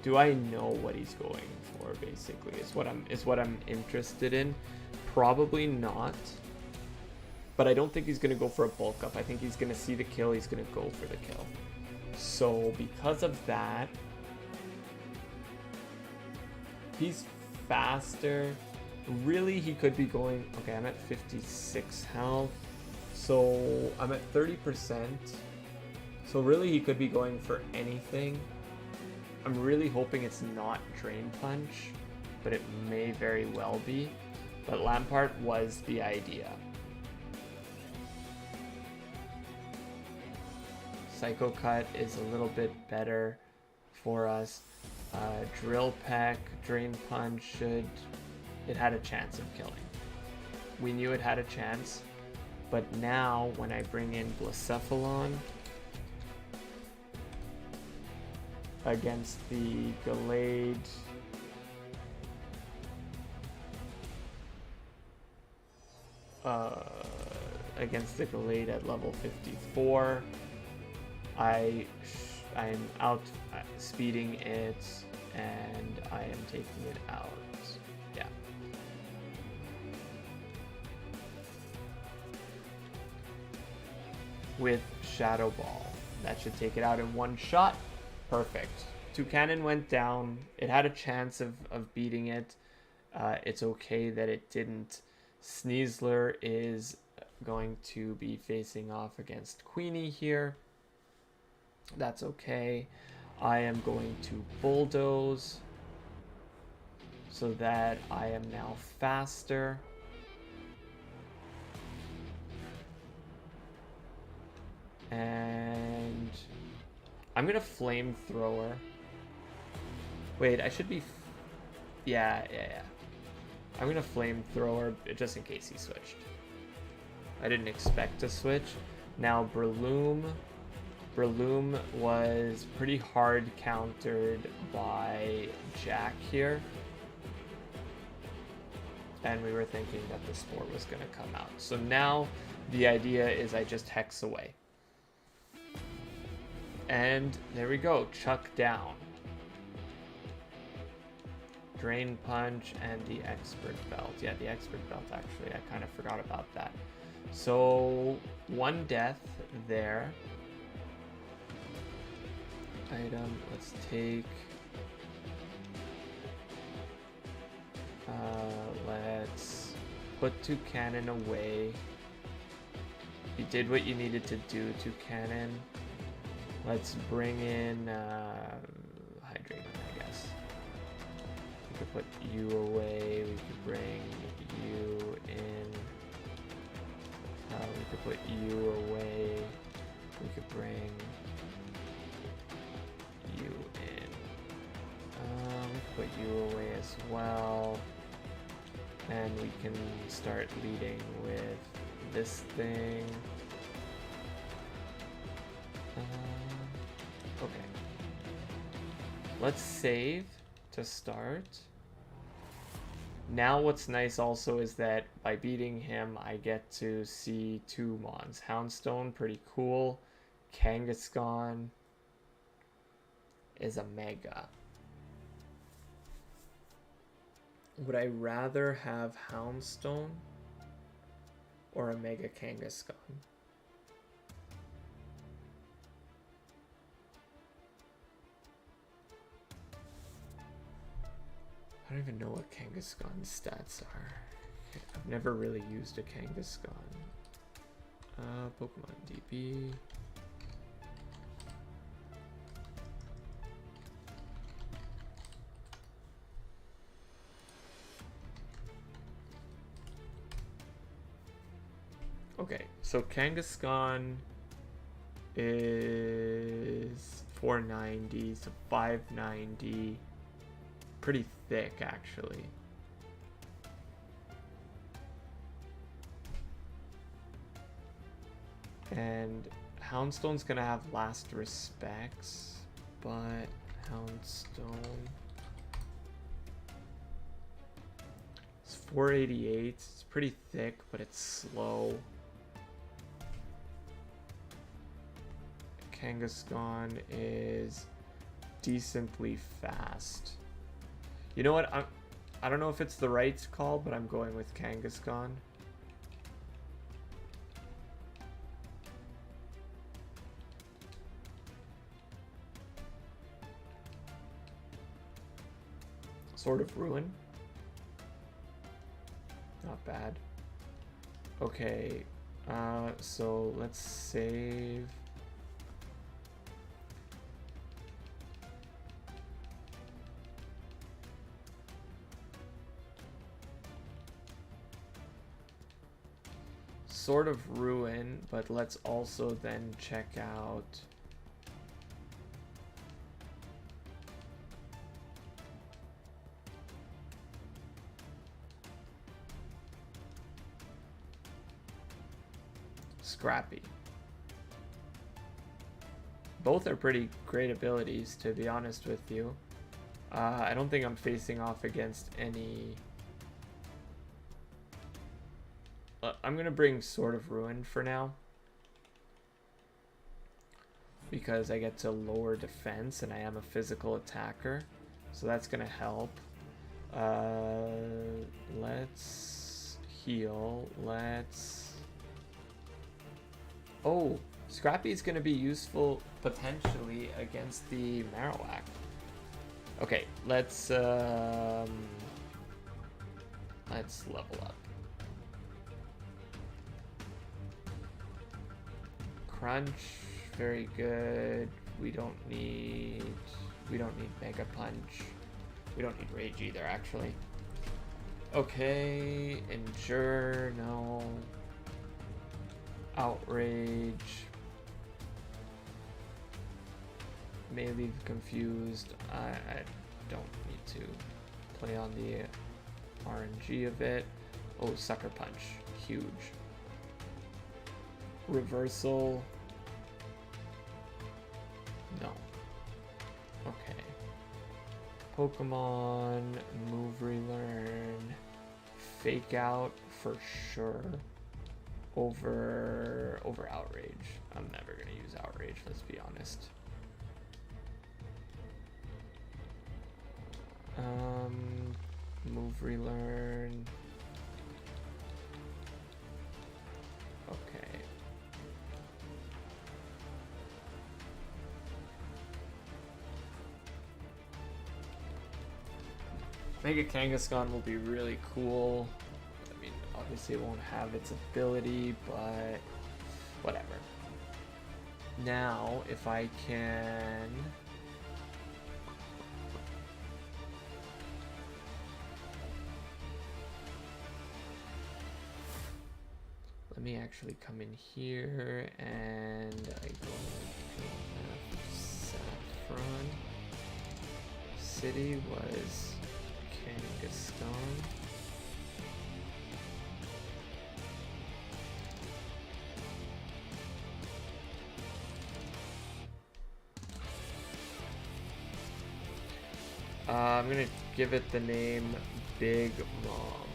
Do I know what he's going for, basically, is what I'm interested in. Probably not. But I don't think he's gonna go for a bulk up. I think he's gonna see the kill, he's gonna go for the kill. So because of that, he's faster. Really, he could be going, okay, I'm at 56 health. So I'm at 30%. So really, he could be going for anything. I'm really hoping it's not Drain Punch, but it may very well be. But Lampart was the idea. Psycho Cut is a little bit better for us. Drill Peck, Drain Punch it had a chance of killing. We knew it had a chance, but now when I bring in Blacephalon against the Gallade, at level 54, I'm out speeding it and I am taking it out. Yeah. With Shadow Ball. That should take it out in one shot. Perfect. Toucannon went down. It had a chance of beating it. It's okay that it didn't. Sneasler is going to be facing off against Queenie here. That's okay. I am going to Bulldoze so that I am now faster. And I'm gonna Flamethrower. Wait, I should be... Yeah. I'm gonna Flamethrower just in case he switched. I didn't expect to switch. Now Breloom. Breloom was pretty hard countered by Jack here. And we were thinking that the Sport was gonna come out. So now the idea is I just Hex away. And there we go, Chuck down. Drain Punch and the Expert Belt. Yeah, the Expert Belt, actually, I kind of forgot about that. So, one death there. Item, let's take... let's put Toucannon away. You did what you needed to do, Toucannon. Let's bring in Hydrate, I guess. We could put you away. We could bring you in. We could put you away. We could bring you in. We could put you away as well. And we can start leading with this thing. Okay. Let's save to start. Now what's nice also is that by beating him, I get to see 2 Mons. Houndstone, pretty cool. Kangaskhan is a Mega. Would I rather have Houndstone or a Mega Kangaskhan? I don't even know what Kangaskhan's stats are. I've never really used a Kangaskhan. Pokemon DB. Okay, so Kangaskhan is 490, so 590. Pretty thick, actually. And Houndstone's gonna have last respects, but Houndstone... It's 488, it's pretty thick, but it's slow. Kangaskhan is decently fast. You know what? I don't know if it's the right call, but I'm going with Kangaskhan. Sword of Ruin. Not bad. Okay, so let's save. Sword of Ruin, but let's also then check out Scrappy. Both are pretty great abilities, to be honest with you. I don't think I'm facing off against any... I'm gonna bring Sword of Ruin for now, because I get to lower defense and I am a physical attacker, so that's gonna help. Let's heal. Let's... Oh, Scrappy's gonna be useful potentially against the Marowak. Okay, let's level up. Crunch, very good. We don't need Mega Punch. We don't need Rage either, actually. Okay, Endure, no. Outrage. May leave confused. I don't need to play on the RNG of it. Oh, Sucker Punch, huge. Reversal. No. Okay. Pokemon, Move Relearn, Fake Out for sure. Over Outrage. I'm never gonna use Outrage, let's be honest. Move Relearn. Okay. Mega Kangaskhan will be really cool. I mean, obviously it won't have its ability, but whatever. Now, if I can... Let me actually come in here and I go Saffron. City was Kangaskhan. I'm gonna give it the name Big Mom.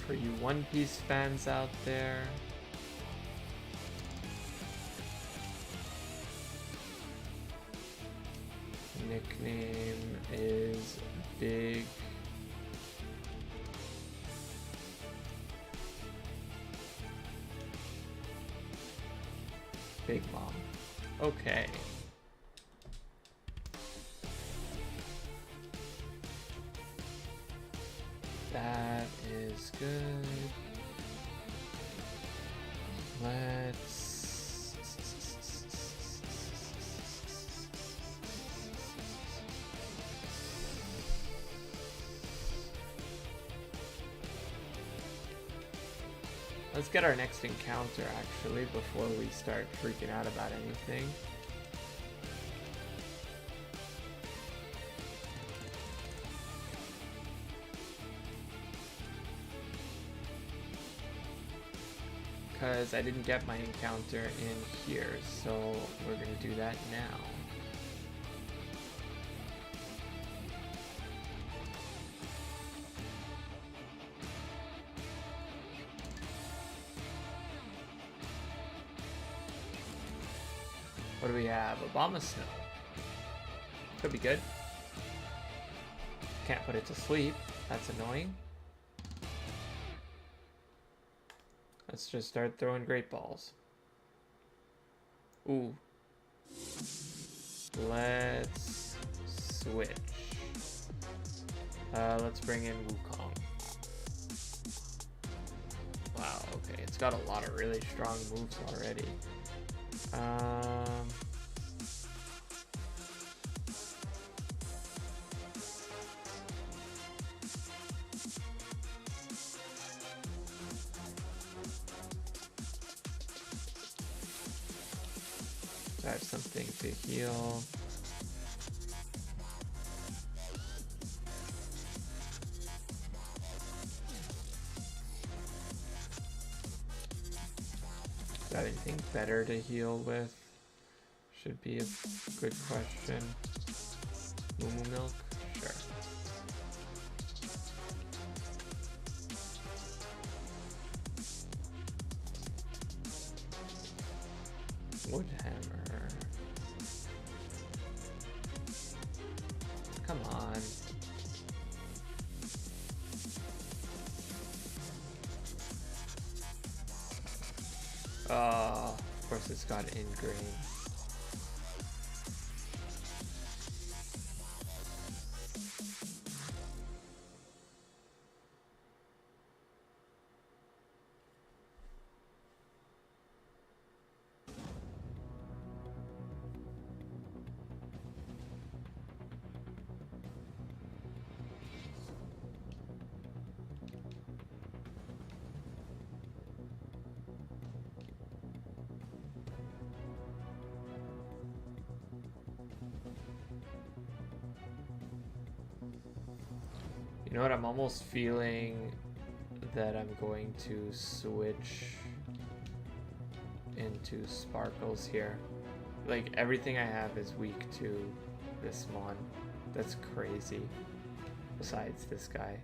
For you One Piece fans out there, nickname is Big Mom. Okay. That is good. Let's get our next encounter actually before we start freaking out about anything. Because I didn't get my encounter in here, so we're going to do that now. What do we have? Obama Snow. Could be good. Can't put it to sleep. That's annoying. Let's just start throwing great balls. Ooh. Let's switch. Let's bring in Wukong. Wow, okay. It's got a lot of really strong moves already. I have something to heal. Is that anything better to heal with? Should be a good question. Moo Milk? Sure. Wood Hammer. Come on. Of course it's got ingrain. You know what, I'm almost feeling that I'm going to switch into Sparkles here. Like, everything I have is weak to this Mon. That's crazy. Besides this guy.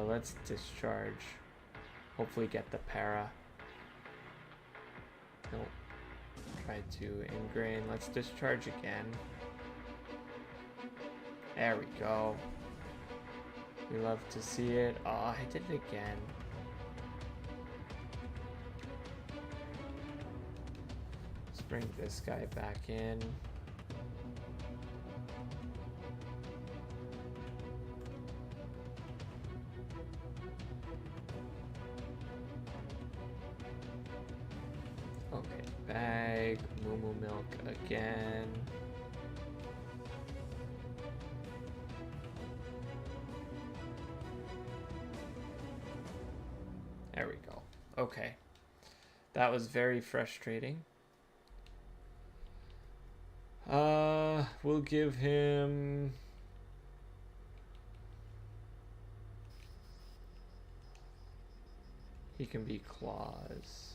Let's discharge. Hopefully get the para. Nope. Try to ingrain. Let's discharge again. There we go. We love to see it. Oh, I did it again. Let's bring this guy back in. Okay, bag, Moo Milk again. There we go. Okay. That was very frustrating. We'll give him... He can be Klaus.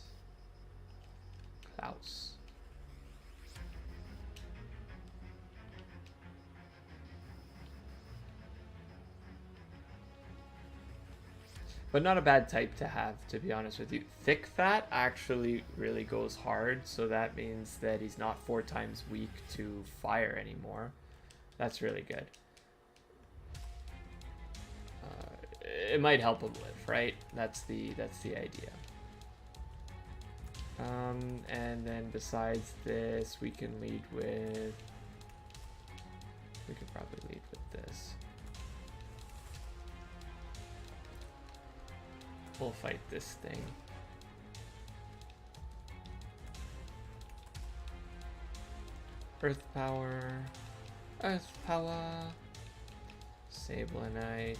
But not a bad type to have, to be honest with you. Thick Fat actually really goes hard, so that means that he's not 4 times weak to fire anymore. That's really good. It might help him live, right? That's the idea. And then besides this, we can lead with... We could probably lead with this. We'll fight this thing. Earth power. Earth power. Sablenite.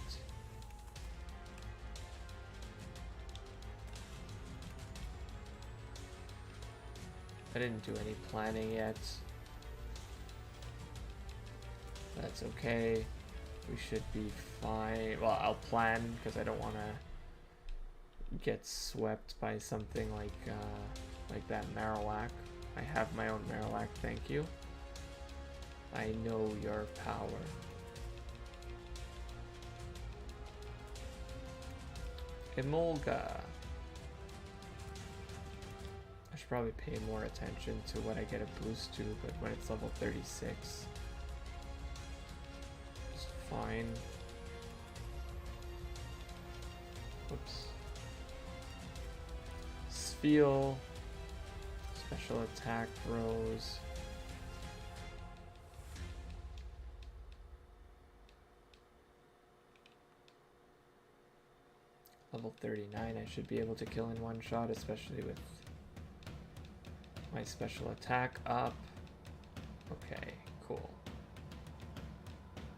I didn't do any planning yet. That's okay. We should be fine. Well, I'll plan because I don't want to get swept by something like that Marowak. I have my own Marowak, thank you. I know your power. Emolga. I should probably pay more attention to what I get a boost to, but when it's level 36, it's fine. Whoops. Spiel. Special attack rose. Level 39, I should be able to kill in one shot, especially with my special attack up. Okay, cool.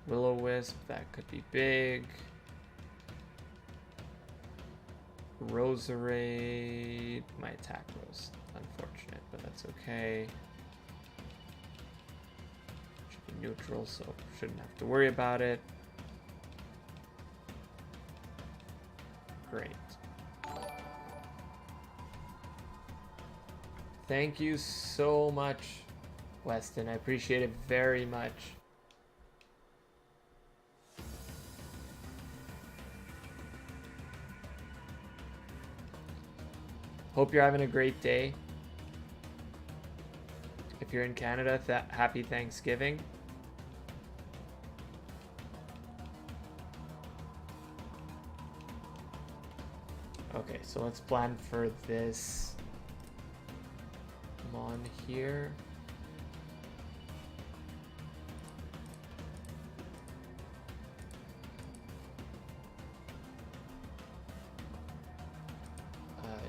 Will-O-Wisp, that could be big. Roserade, my attack rose. Unfortunate, but that's okay. Should be neutral, so shouldn't have to worry about it. Great. Thank you so much, Weston. I appreciate it very much. Hope you're having a great day. If you're in Canada, happy Thanksgiving. Okay, so let's plan for this Mon here.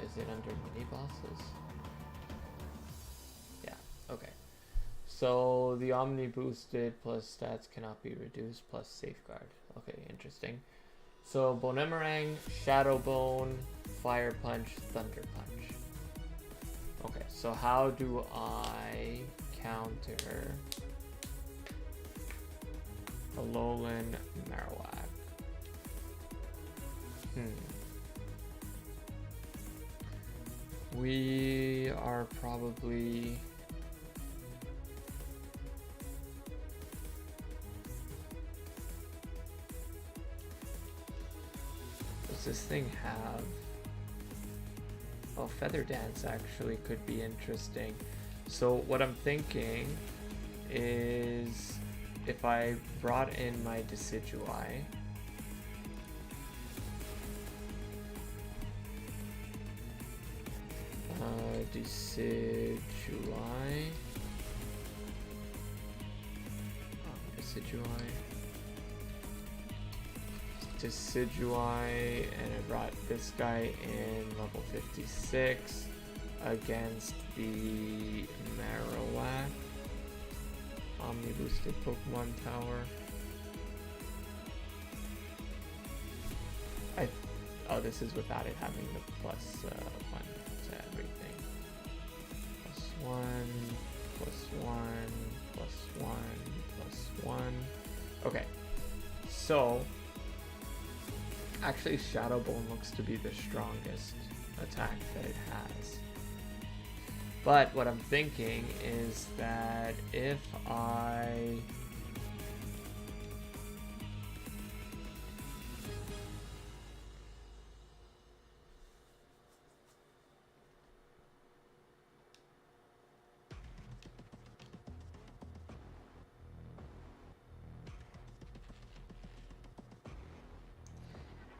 Is it under mini bosses? Yeah, okay. So the Omni boosted plus stats cannot be reduced plus safeguard. Okay, interesting. So Bonemerang, Shadow Bone, Fire Punch, Thunder Punch. Okay, so how do I counter Alolan Marowak? We are probably... Does this thing have... Oh, Feather Dance actually could be interesting. So what I'm thinking is if I brought in my Decidueye, Decidueye. Decidueye, and I brought this guy in level 56 against the Marowak. Omni boosted Pokemon Tower. Oh, this is without it having the plus 1 to everything. +1, +1, +1, +1. Okay, so actually Shadow Bone looks to be the strongest attack that it has. But what I'm thinking is that if I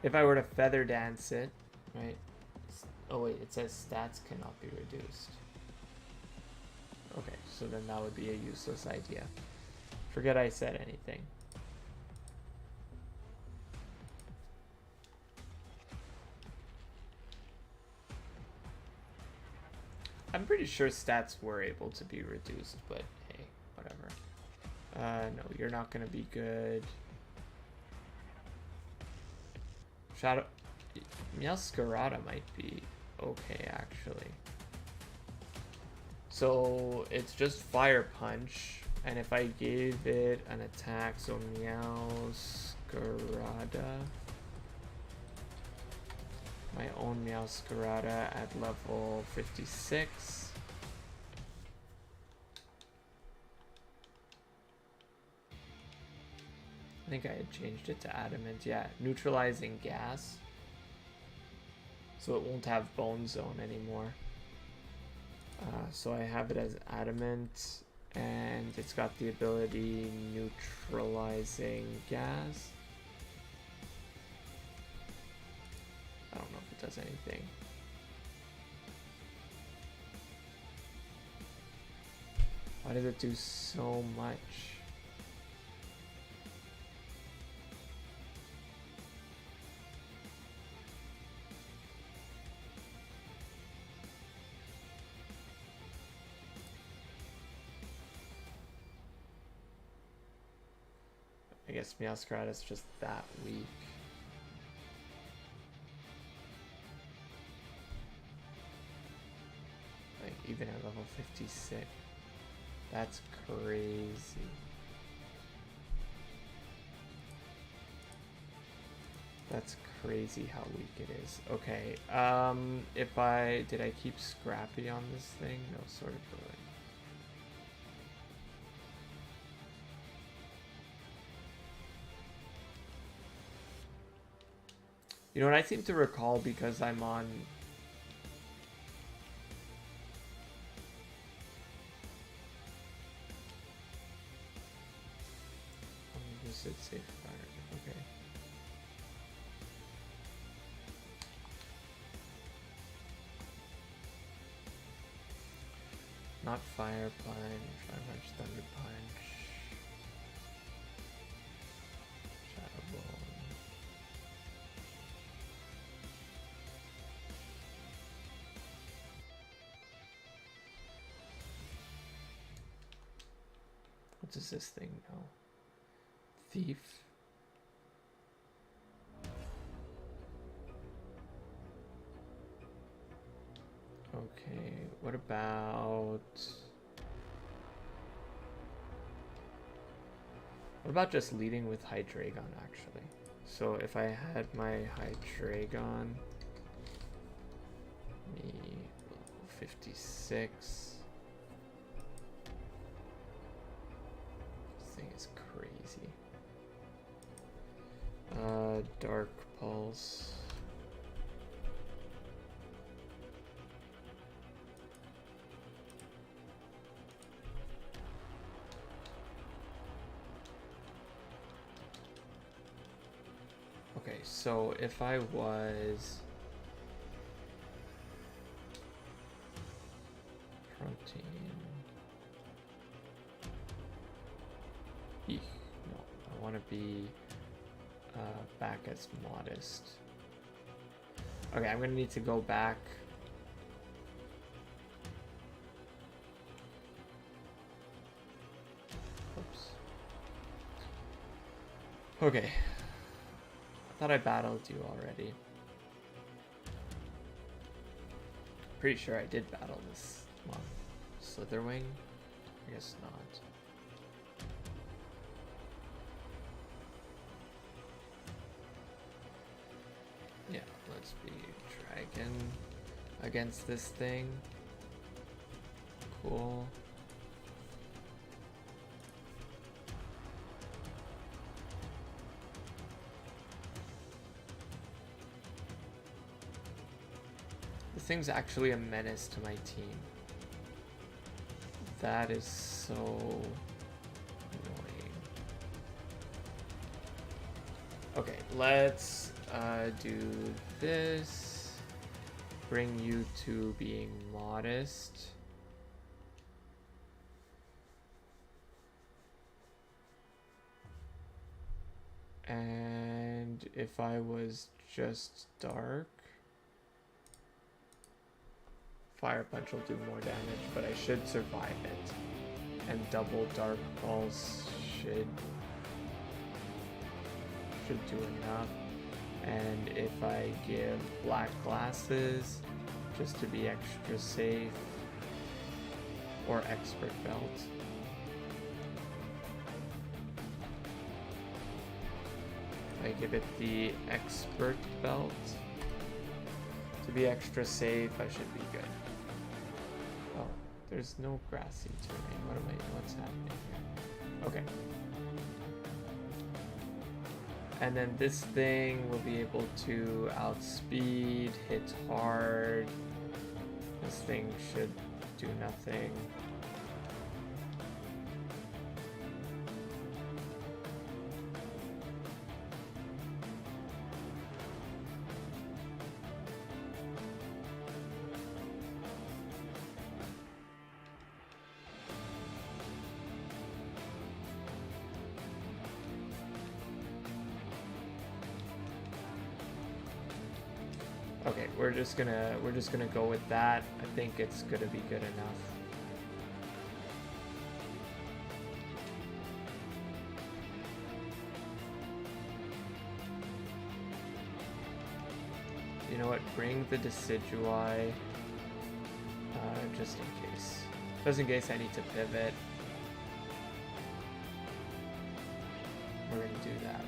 If I were to feather dance it, right? Oh wait, it says stats cannot be reduced. Okay, so then that would be a useless idea. Forget I said anything. I'm pretty sure stats were able to be reduced, but hey, whatever. No, you're not gonna be good. Shadow... Meowscarada might be okay, actually. So, it's just Fire Punch, and if I gave it an attack, so Meowscarada... My own Meowscarada at level 56. I think I had changed it to Adamant. Yeah, neutralizing gas. So it won't have Bone Zone anymore. So I have it as Adamant, and it's got the ability neutralizing gas. I don't know if it does anything. Why does it do so much? I guess Meowscarada is just that weak. Like, even at level 56. That's crazy. That's crazy how weak it is. Okay, if I... Did I keep Scrappy on this thing? No, sort of really. You know what I seem to recall, because I'm on... This is safe fire. Okay. Not Fire Punch, Fire Punch, Thunder Punch. Shadow What does this thing know? Thief. Okay, what about... What about just leading with Hydreigon, actually? So if I had my Hydreigon... Me, level 56... This thing is crazy. Dark Pulse. Okay, so if I was protein, no, I want to be back as modest. Okay, I'm gonna need to go back. Oops. Okay. I thought I battled you already. Pretty sure I did battle this one. Slitherwing? I guess not. Yeah, let's be dragon against this thing. Cool. This thing's actually a menace to my team. That is so annoying. Okay, let's do this. Bring you to being modest. And if I was just dark, Fire Punch will do more damage, but I should survive it. And double Dark Pulse should do enough. And if I give Black Glasses, just to be extra safe, or Expert Belt. I give it the Expert Belt. To be extra safe, I should be good. Oh, there's no grass seeds remaining. What's happening here? Okay. And then this thing will be able to outspeed, hit hard. This thing should do nothing. Okay, we're just gonna go with that. I think it's gonna be good enough. You know what? Bring the Decidueye, just in case. Just in case I need to pivot. We're gonna do that.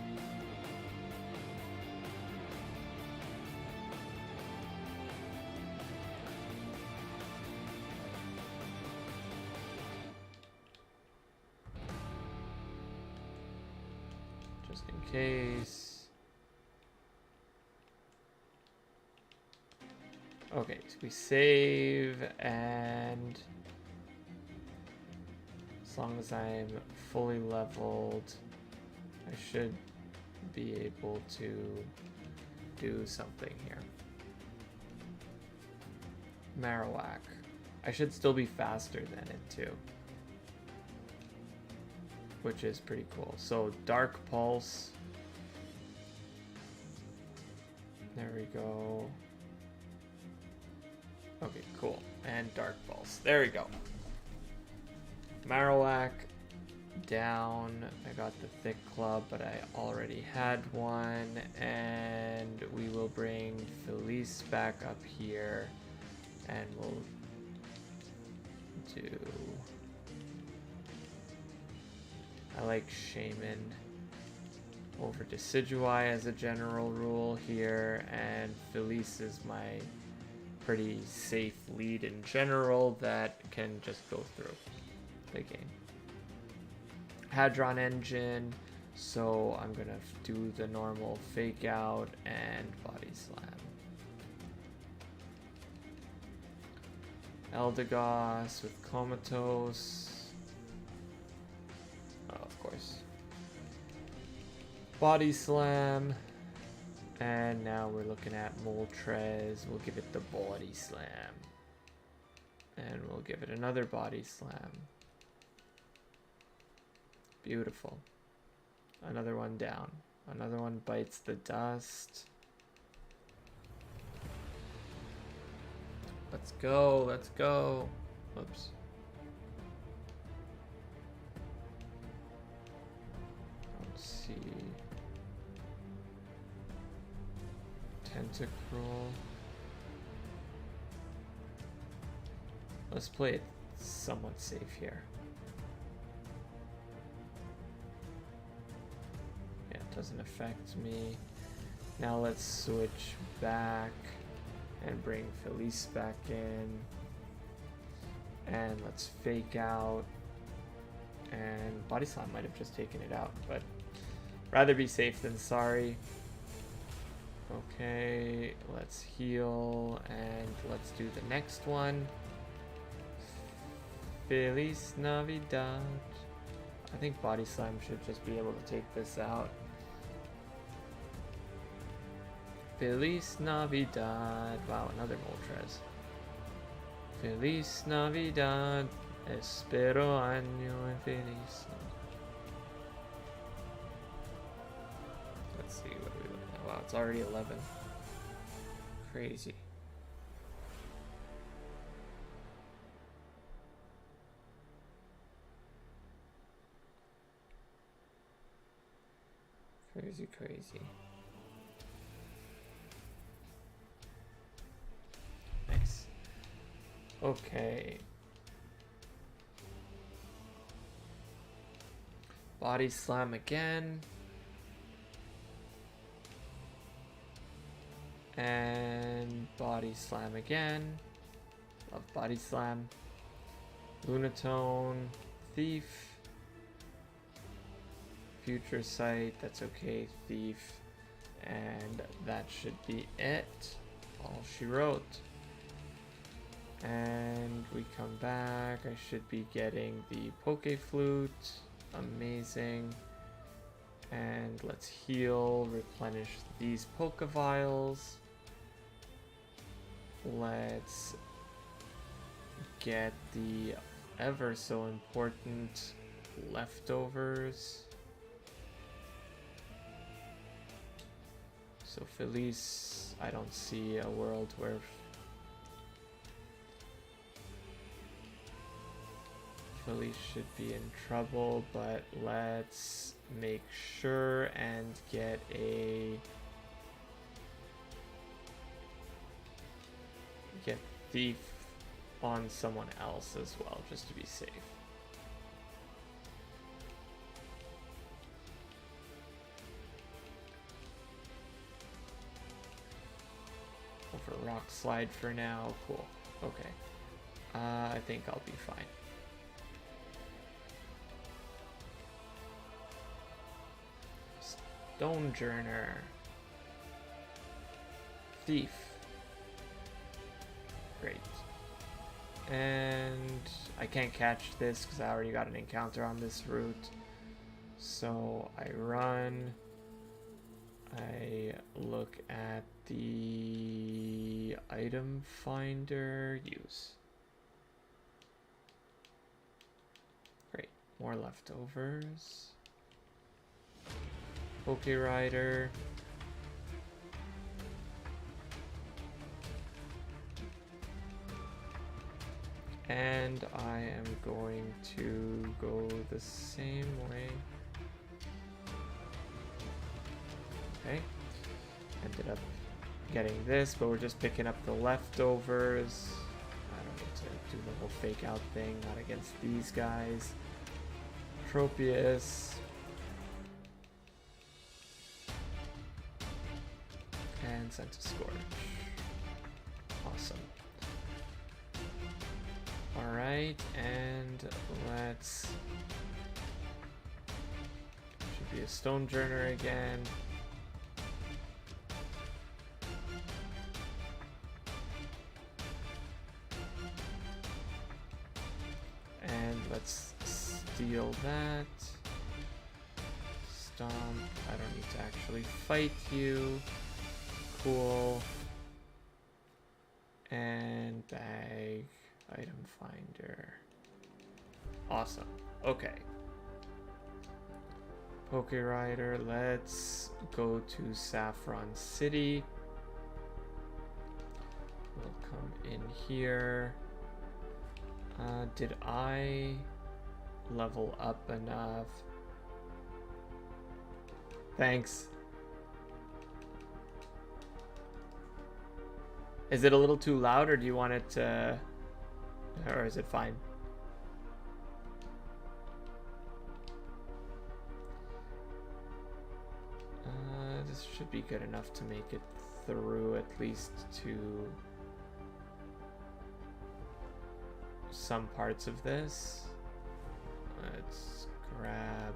In case. Okay, so we save, and as long as I'm fully leveled, I should be able to do something here. Marowak. I should still be faster than it too, which is pretty cool. So Dark Pulse. There we go. Okay, cool. And Dark Pulse. There we go. Marowak down. I got the Thick Club, but I already had one. And we will bring Felice back up here. And we'll do... I like Shaman over Decidueye as a general rule here, and Felice is my pretty safe lead in general that can just go through the game. Hadron Engine, so I'm gonna do the normal Fake Out and Body Slam. Eldegoss with Comatose. Oh, of course. Body Slam. And now we're looking at Moltres. We'll give it the Body Slam. And we'll give it another Body Slam. Beautiful. Another one down. Another one bites the dust. Let's go, let's go. Whoops. Let's see. Tentacruel. Let's play it somewhat safe here. Yeah, it doesn't affect me. Now let's switch back and bring Felice back in. And let's Fake Out. And Body Slam might have just taken it out, but rather be safe than sorry. Okay, let's heal and let's do the next one. Feliz Navidad. I think Body Slam should just be able to take this out. Feliz Navidad. Wow, another Moltres. Feliz Navidad. Espero año feliz. Let's see, what are we looking at? Wow, it's already 11. Crazy. Crazy, crazy. Nice. Okay. Body slam again. And body slam again. Love body slam. Lunatone. Thief. Future Sight, that's okay, Thief, and that should be it. All she wrote. And we come back. I should be getting the Poke Flute. Amazing. And let's heal, replenish these Poke Vials. Let's get the ever so important leftovers. So Felice, I don't see a world where Felice should be in trouble, but let's make sure and get Thief on someone else as well, just to be safe. For Rock Slide for now. Cool. Okay. I think I'll be fine. Stonejourner. Thief. Great. And I can't catch this because I already got an encounter on this route. So I run. I look at the item finder, use. Great, more leftovers. Poke Rider. And I am going to go the same way. Okay, ended up getting this, but we're just picking up the leftovers. I don't need to do the whole fake out thing, not against these guys. Tropius. And sent to Scorch. Awesome. Alright, and let's... should be a Stonejourner again. And let's steal that. Stomp. I don't need to actually fight you. Cool. And bag. Item finder. Awesome. Okay. Poke Rider. Let's go to Saffron City. We'll come in here. Did I level up enough? Thanks. Is it a little too loud, or do you want it to... or is it fine? This should be good enough to make it through at least to some parts of this. Let's grab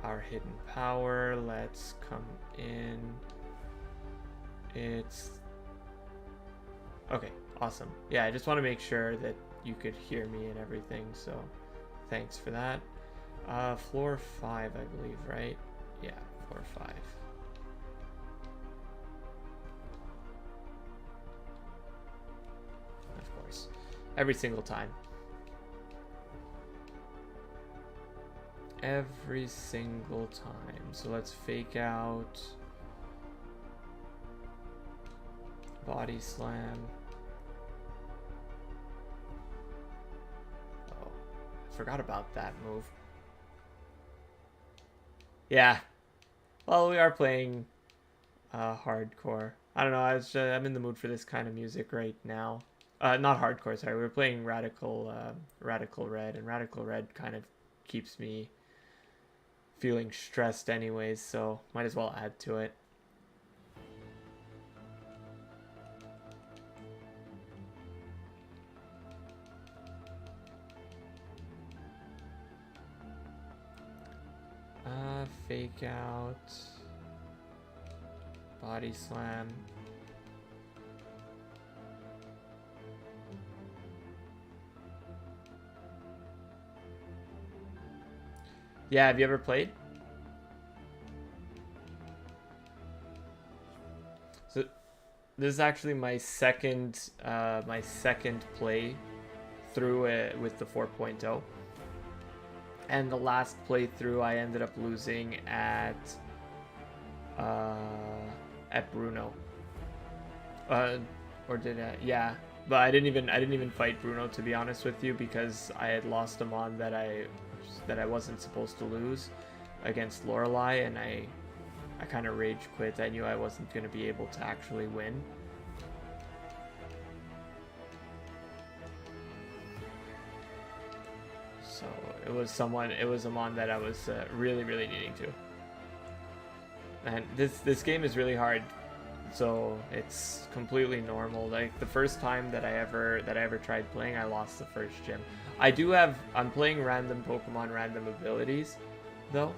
our hidden power. Let's come in. It's okay. Awesome. Yeah, I just want to make sure that you could hear me and everything, so thanks for that. Floor 5, I believe, right? Yeah, floor 5. Every single time. Every single time. So let's fake out. Body slam. Oh, I forgot about that move. Yeah. Well, we are playing hardcore. I don't know. I'm in the mood for this kind of music right now. Not hardcore. Sorry, we're playing Radical Red, and Radical Red kind of keeps me feeling stressed, anyways. So might as well add to it. Fake out. Body slam. Yeah, have you ever played? So this is actually my second play through it with the 4.0. And the last playthrough I ended up losing at Bruno. Or did I? Yeah, but I didn't even fight Bruno, to be honest with you, because I had lost a mon that I wasn't supposed to lose against Lorelei, and I kind of rage quit. I knew I wasn't going to be able to actually win. So it was a mon that I was really needing to. And this game is really hard, so it's completely normal. Like the first time that I ever tried playing, I lost the first gym. I'm playing random Pokemon, random abilities, though.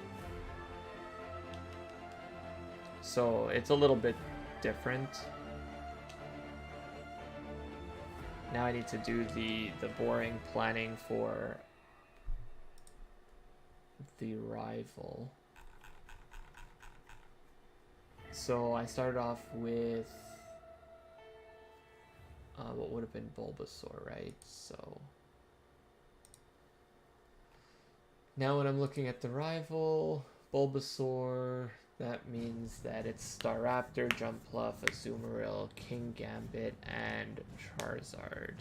So it's a little bit different. Now I need to do the boring planning for the rival. So I started off with what would have been Bulbasaur, right? So now when I'm looking at the rival, Bulbasaur, that means that it's Staraptor, Jumpluff, Azumarill, King Gambit, and Charizard.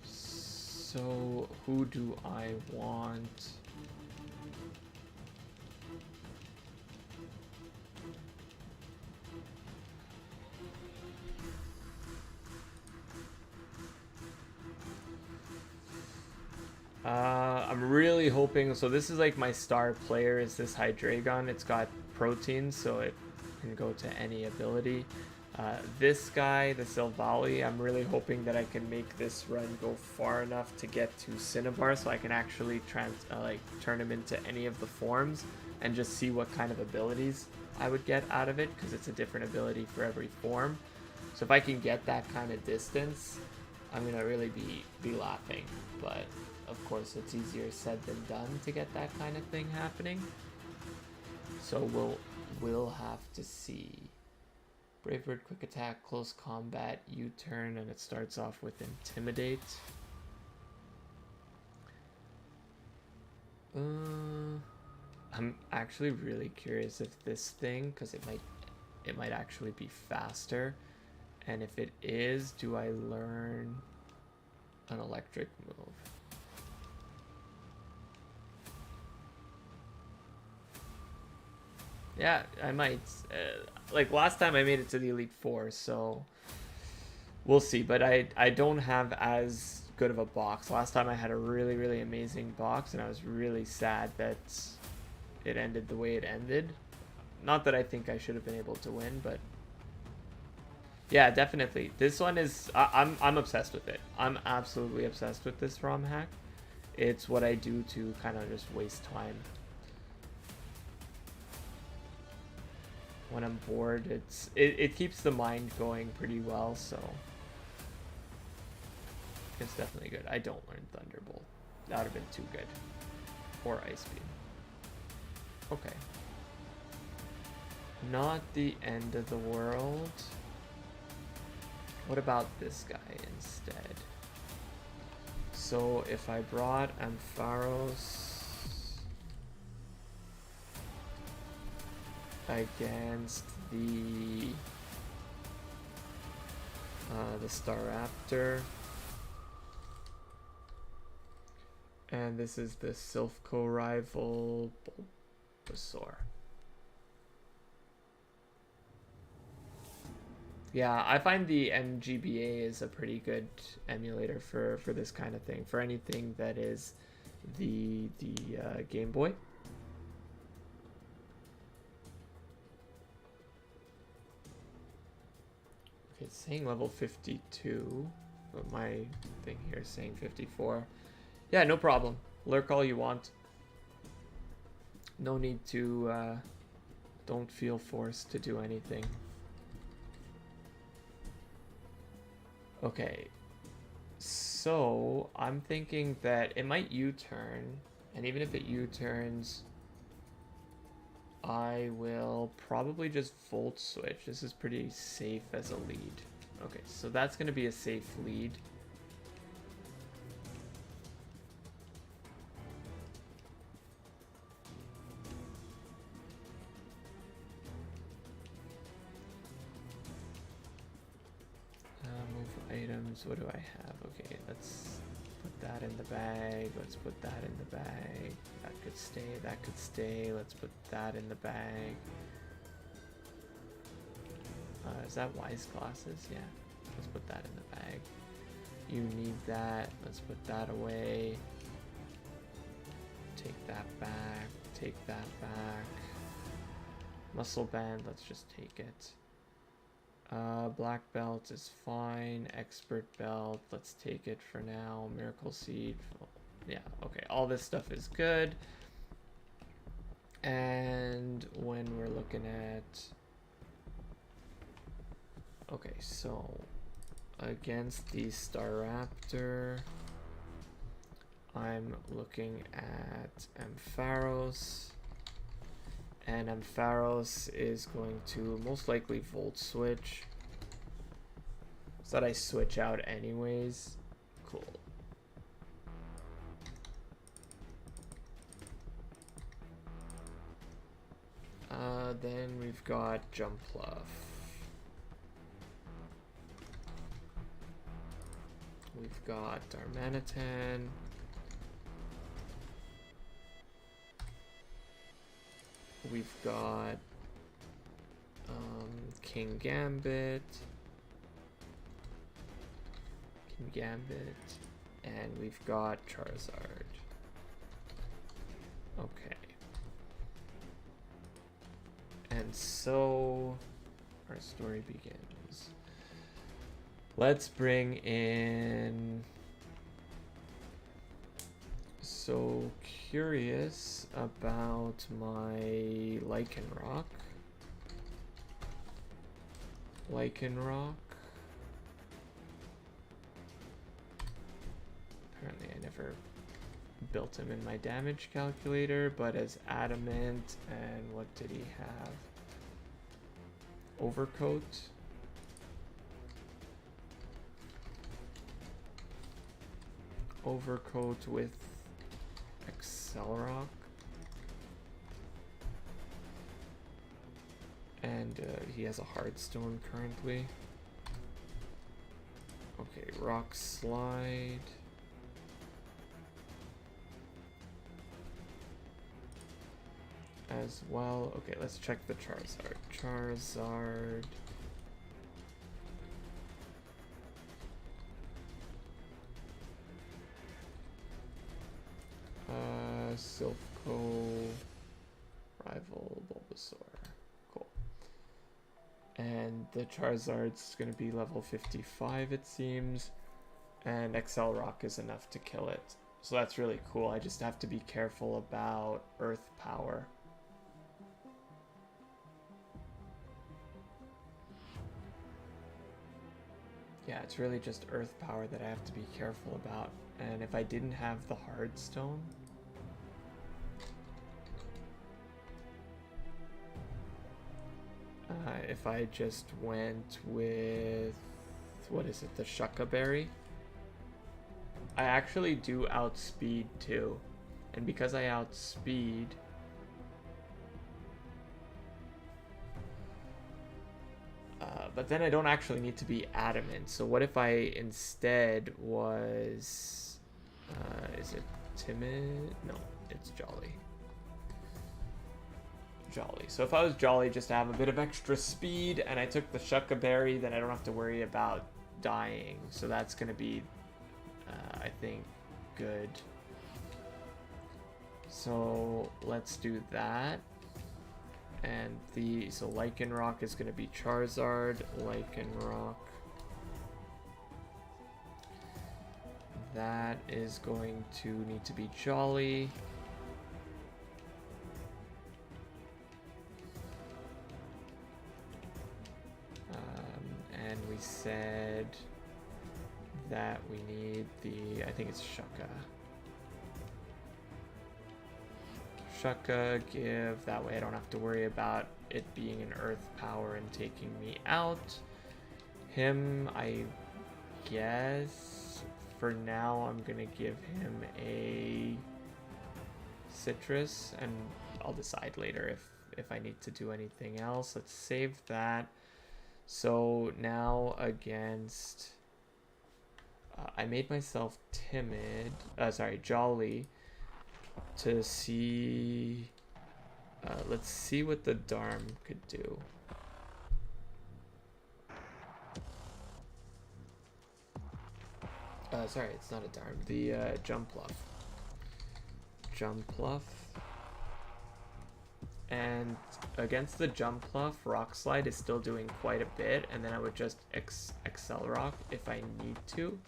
So who do I want? I'm really hoping, so this is like my star player is this Hydreigon. It's got protein, so it can go to any ability. This guy, the Silvally, I'm really hoping that I can make this run go far enough to get to Cinnabar, so I can actually turn him into any of the forms and just see what kind of abilities I would get out of it, because it's a different ability for every form. So if I can get that kind of distance, I'm gonna really be laughing. But of course, it's easier said than done to get that kind of thing happening. So we'll have to see. Brave Bird, Quick Attack, Close Combat, U-Turn, and it starts off with Intimidate. I'm actually really curious if this thing, because it might actually be faster, and if it is, do I learn an electric move? Yeah, I might. Like last time I made it to the Elite Four, so we'll see. But I don't have as good of a box. Last time I had a really amazing box, and I was really sad that it ended the way it ended. Not that I think I should have been able to win, but yeah, definitely. This one is I'm obsessed with it. I'm absolutely obsessed with this ROM hack. It's what I do to kind of just waste time. When I'm bored, it keeps the mind going pretty well, so it's definitely good. I don't learn Thunderbolt. That would have been too good. Or Ice Beam. Okay. Not the end of the world. What about this guy instead? So if I brought Ampharos against the Staraptor, and this is the Silphco rival Bulbasaur. Yeah, I find the MGBA is a pretty good emulator for this kind of thing, for anything that is the Game Boy. Okay, it's saying level 52, but my thing here is saying 54. Yeah, no problem. Lurk all you want. No need to, don't feel forced to do anything. Okay, so I'm thinking that it might U-turn, and even if it U-turns, I will probably just Volt Switch. This is pretty safe as a lead. Okay, so that's going to be a safe lead. Items, what do I have? Okay, let's put that in the bag. Let's put that in the bag. That could stay, that could stay. Let's put that in the bag. Is that Wise Glasses? Yeah, let's put that in the bag. You need that. Let's put that away. Take that back. Take that back. Muscle Band, let's just take it. Black Belt is fine. Expert Belt, let's take it for now. Miracle Seed, yeah, okay, all this stuff is good. And when we're looking at, okay, so against the Staraptor, I'm looking at Ampharos. And Ampharos is going to most likely Volt Switch. So that I switch out anyways. Cool. Then we've got Jumpluff. We've got Darmanitan. We've got King Gambit, and we've got Charizard. Okay. And so our story begins. Let's bring in... So curious about my Lycanroc. Apparently I never built him in my damage calculator, but as Adamant, and what did he have? Overcoat. Overcoat with Accelerock. And he has a Hardstone currently. Okay, Rock Slide. As well. Okay, let's check the Charizard. Charizard. Silphco rival Bulbasaur. Cool. And the Charizard's going to be level 55, it seems. And Accelerock is enough to kill it. So that's really cool. I just have to be careful about Earth Power. Yeah, it's really just Earth Power that I have to be careful about. And if I didn't have the Hardstone... if I just went with, what is it, the Shucca Berry. I actually do outspeed too. And because I outspeed, but then I don't actually need to be adamant. So what if I instead was, is it timid? No, it's jolly. Jolly. So if I was jolly just to have a bit of extra speed and I took the Shucca Berry, then I don't have to worry about dying. So that's going to be, I think, good. So let's do that. And so Lycanroc is going to be Charizard, Lycanroc. That is going to need to be Jolly. And we said that we need I think it's Shucca. Shucca, give, that way I don't have to worry about it being an earth power and taking me out. Him, I guess, for now I'm gonna give him a citrus, and I'll decide later if I need to do anything else. Let's save that. So now against, I made myself jolly, to see, let's see what the Darm could do. Sorry, it's not a Darm, the Jumpluff. Jumpluff. And against the Jumpluff, Rock Slide is still doing quite a bit, and then I would just Excel Rock if I need to.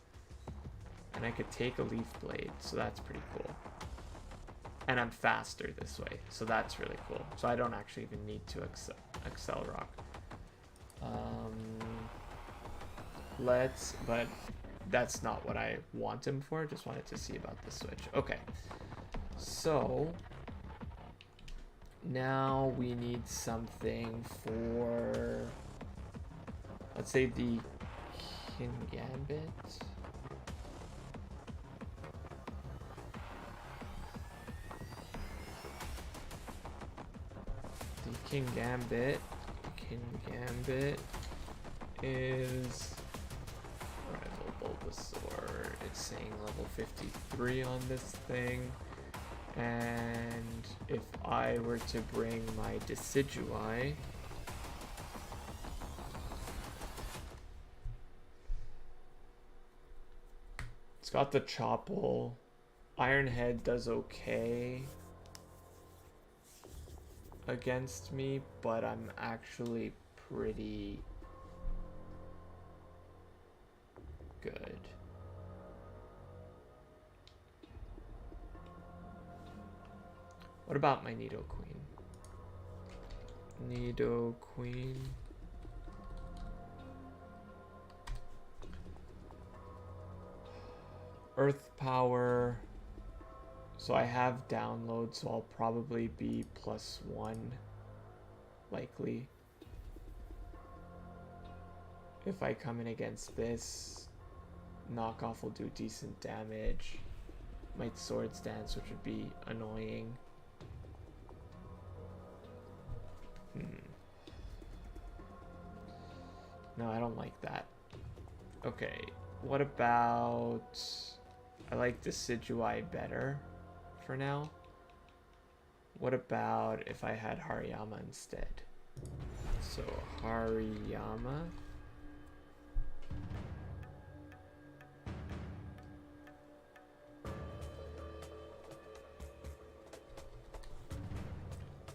And I could take a Leaf Blade, so that's pretty cool. And I'm faster this way, so that's really cool. So I don't actually even need to Excel Rock. But that's not what I want him for. Just wanted to see about the switch. Okay, so now we need something for, let's say, the Kingambit. Kingambit is Rival Bulbasaur. It's saying level 53 on this thing. And if I were to bring my Decidueye, it's got the Chople. Iron Head does okay against me, but I'm actually pretty good. What about my Nidoqueen? Nidoqueen. Earth Power. So I have download, so I'll probably be +1, likely. If I come in against this, knockoff will do decent damage. Might Swords Dance, which would be annoying. No, I don't like that. Okay, what about, I like Decidueye better for now. What about if I had Hariyama instead? So Hariyama.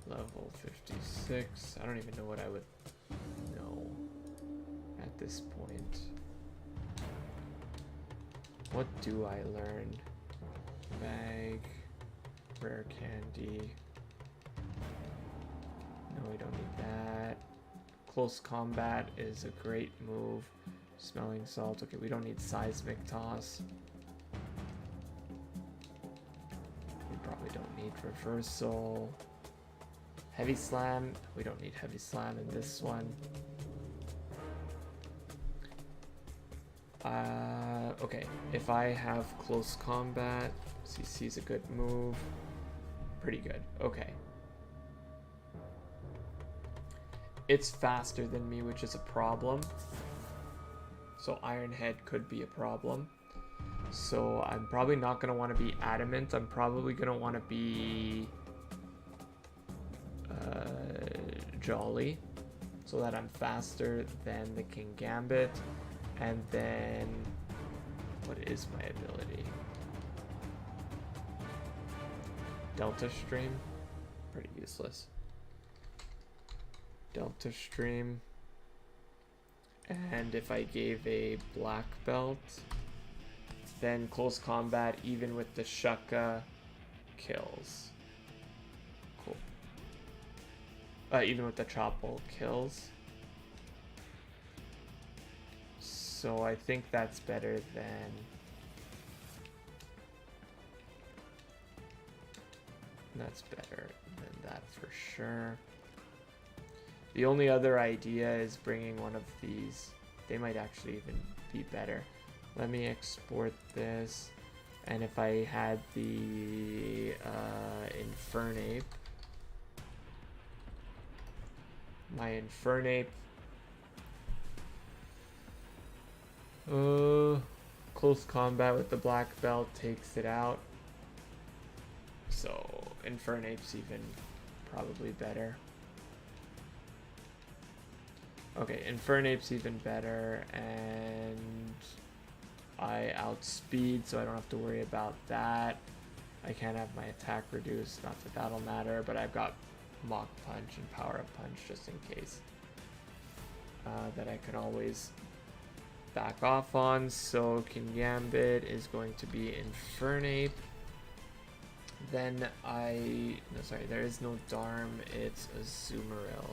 Level 56. I don't even know what I would know at this point. What do I learn? Bag. Rare candy. No, we don't need that. Close combat is a great move. Smelling salt. Okay, we don't need seismic toss. We probably don't need reversal. Heavy slam. We don't need heavy slam in this one. Okay, if I have close combat, CC is a good move. Pretty good. Okay. It's faster than me, which is a problem. So Iron Head could be a problem. So I'm probably not going to want to be Adamant. I'm probably going to want to be Jolly, so that I'm faster than the King Gambit. And then, what is my ability? Delta Stream? Pretty useless. Delta Stream. And if I gave a black belt, then close combat, even with the Shaka, kills. Cool. Even with the Chopple, kills. So I think that's better than... That's better than that for sure. The only other idea is bringing one of these. They might actually even be better. Let me export this. And if I had the Infernape, my Infernape, close combat with the black belt takes it out. So Infernape's even probably better. Okay, Infernape's even better, and I outspeed, so I don't have to worry about that. I can't have my attack reduced, not that that'll matter, but I've got Mach Punch and Power Up Punch just in case. That I can always back off on. So Kingambit is going to be Infernape. Then no, sorry, there is no Darm, it's Azumarill.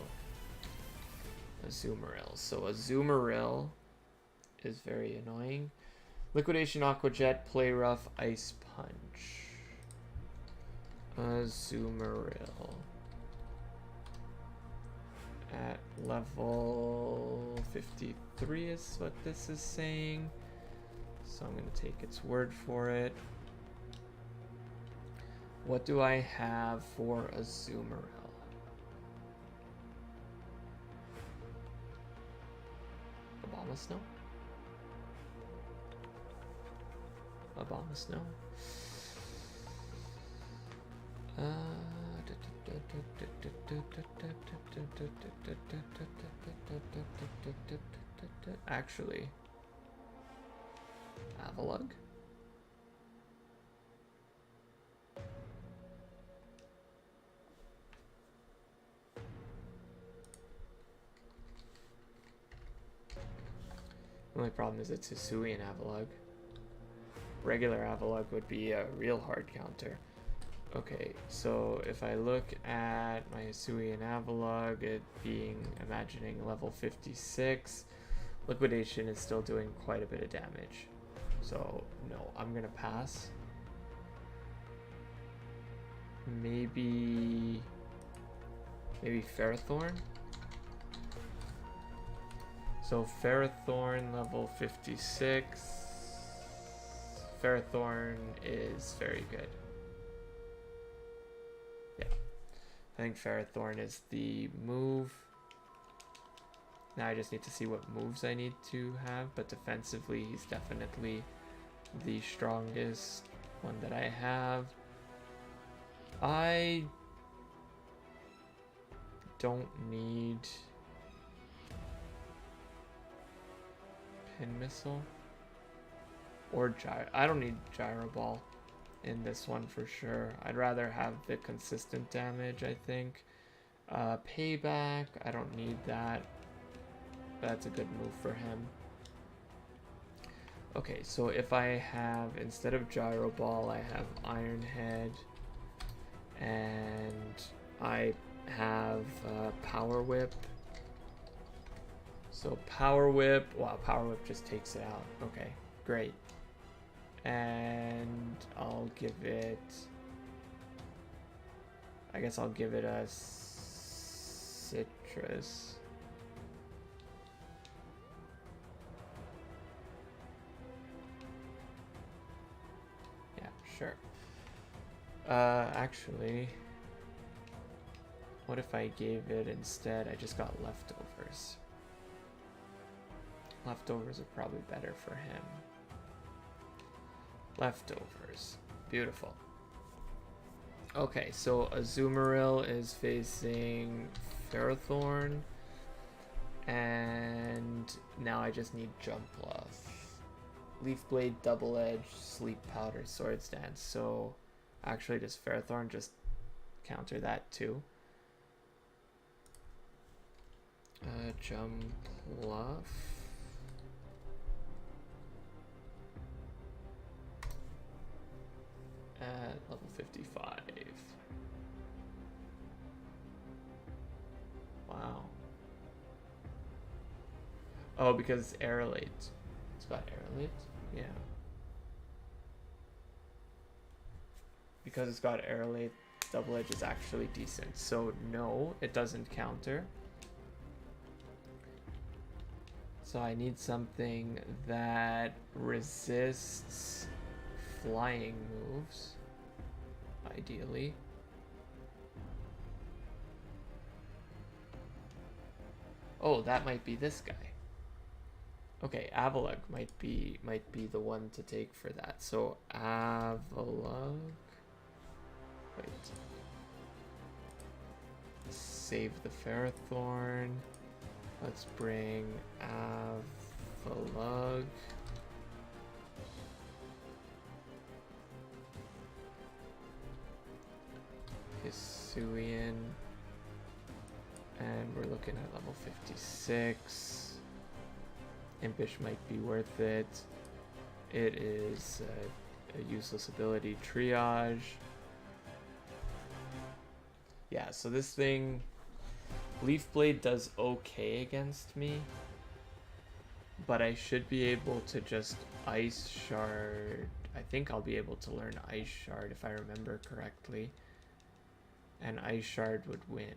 So Azumarill is very annoying. Liquidation, Aqua Jet, Play Rough, Ice Punch. Azumarill. At level 53 is what this is saying. So I'm going to take its word for it. What do I have for Azumarill? Abomasnow? Abomasnow? Actually, Avalugg? The only problem is it's Hisuian Avalugg. Regular Avalugg would be a real hard counter. Okay, so if I look at my Hisuian Avalugg, it being, imagining level 56, Liquidation is still doing quite a bit of damage. So, no, I'm gonna pass. Maybe Ferrothorn? So Ferrothorn, level 56. Ferrothorn is very good. Yeah. I think Ferrothorn is the move. Now I just need to see what moves I need to have, but defensively he's definitely the strongest one that I have. I don't need Pin Missile or Gyro. I don't need Gyro Ball in this one for sure. I'd rather have the consistent damage, I think. Payback, I don't need that. That's a good move for him. Okay, so if I have, instead of Gyro Ball, I have Iron Head, and I have Power Whip. So Power Whip, wow, Power Whip just takes it out. Okay, great. And I'll give it, I guess I'll give it a citrus. Yeah, sure. Actually, what if I gave it instead? I just got leftovers. Leftovers are probably better for him. Leftovers. Beautiful. Okay, so Azumarill is facing Ferrothorn. And now I just need Jump Bluff. Leaf Blade, Double Edge, Sleep Powder, Swords Dance. So actually does Ferrothorn just counter that too? Jump Bluff. At level 55. Wow. Oh, because Aerolate. It's got Aerolate? Yeah. Because it's got Aerolate, Double Edge is actually decent. So no, it doesn't counter. So I need something that resists flying moves, ideally. Oh, that might be this guy. Okay, Avalugg might be the one to take for that. So Avalugg. Wait. Save the Ferrothorn. Let's bring Avalugg. Hisuian. And we're looking at level 56. Impish might be worth it. It is a useless ability, Triage. Yeah, so this thing, Leaf Blade does okay against me, but I should be able to just Ice Shard. I think I'll be able to learn Ice Shard if I remember correctly, and Ice Shard would win.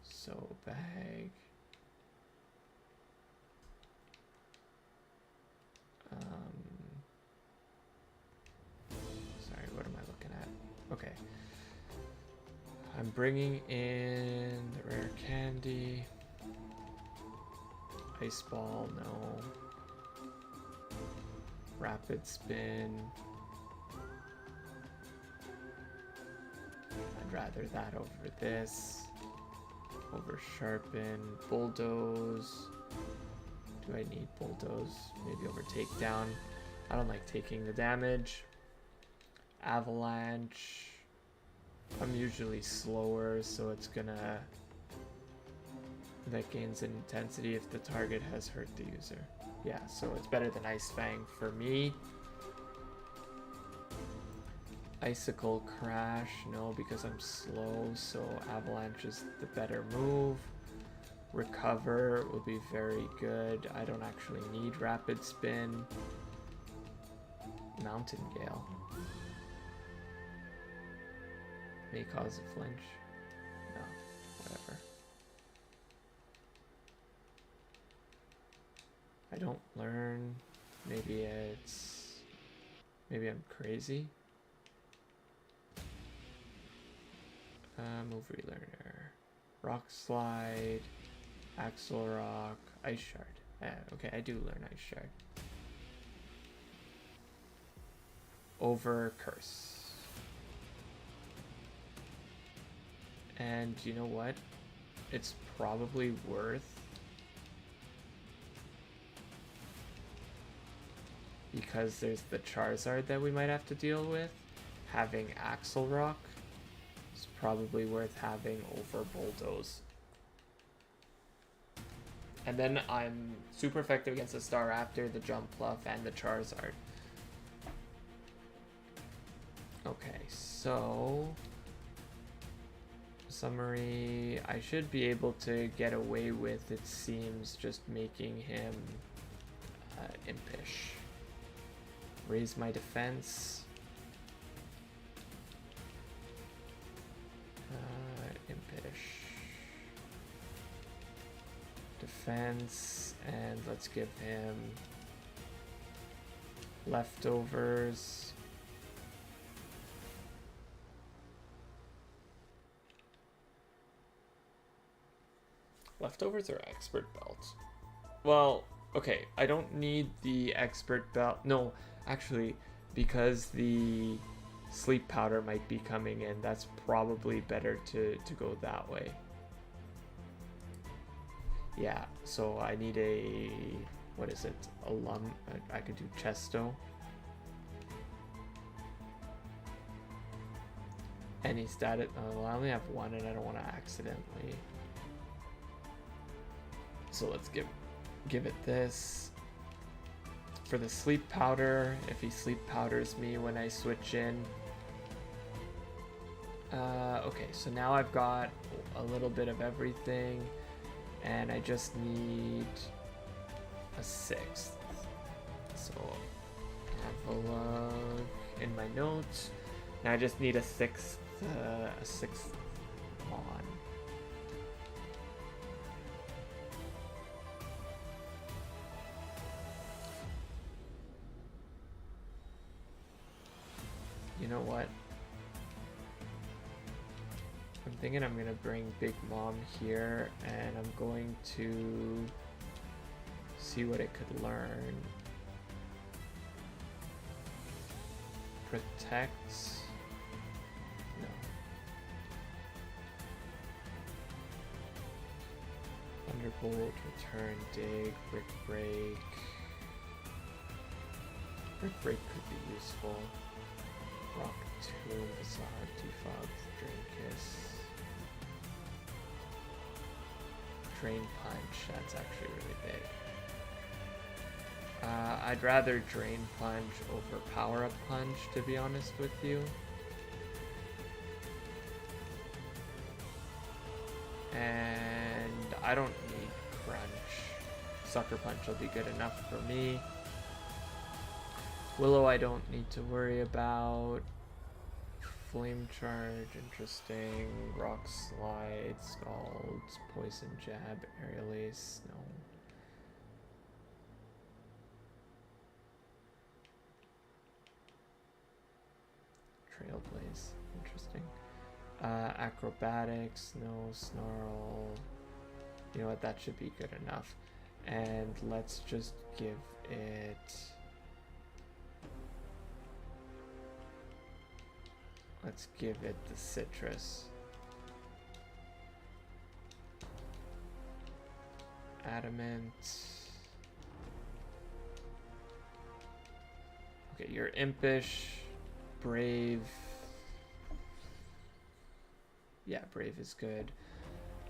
So bag. Sorry, what am I looking at? Okay. I'm bringing in the rare candy. Ice Ball, no. Rapid Spin. I'd rather that over this. Over Sharpen. Bulldoze. Do I need Bulldoze? Maybe over Takedown. I don't like taking the damage. Avalanche. I'm usually slower, so it's gonna... That gains in intensity if the target has hurt the user. Yeah, so it's better than Ice Fang for me. Icicle Crash, no, because I'm slow, so Avalanche is the better move. Recover will be very good. I don't actually need Rapid Spin. Mountain Gale may cause a flinch. No, whatever. I don't learn. Maybe I'm crazy. Move Relearner. Rock Slide. Axle Rock. Ice Shard. Okay, I do learn Ice Shard. Over Curse. And you know what? It's probably worth, because there's the Charizard that we might have to deal with, having Axle Rock is probably worth having over Bulldoze. And then I'm super effective against the Staraptor, the Jump Bluff, and the Charizard. Okay, so... Summary, I should be able to get away with, it seems, just making him impish. Raise my defense. Impish. Defense, and let's give him leftovers. Leftovers or expert belt? Well, okay, I don't need the expert belt. No, actually, because the sleep powder might be coming in, that's probably better to go that way. Yeah, so I need a, what is it, I could do Chesto. Any status, well, I only have one and I don't want to accidentally. So let's give it this. For the sleep powder, if he sleep powders me when I switch in. Okay, so now I've got a little bit of everything. And I just need a sixth. So have a look in my notes. Now I just need a sixth on. You know what? I'm thinking I'm gonna bring Big Mom here, and I'm going to see what it could learn. Protect. No. Thunderbolt, return, dig, brick break. Brick break could be useful. Rock tomb, facade, defog, drain kiss. Drain punch, that's actually really big. I'd rather drain punch over power up punch, to be honest with you. And I don't need crunch. Sucker punch will be good enough for me. Willow I don't need to worry about. Flame charge, interesting. Rock slide, scalds, poison jab, aerial ace, no. Trailblaze, interesting. Acrobatics, no. Snarl. You know what, that should be good enough. And let's just give it... Let's give it the citrus. Adamant. Okay, you're impish, brave. Yeah, brave is good.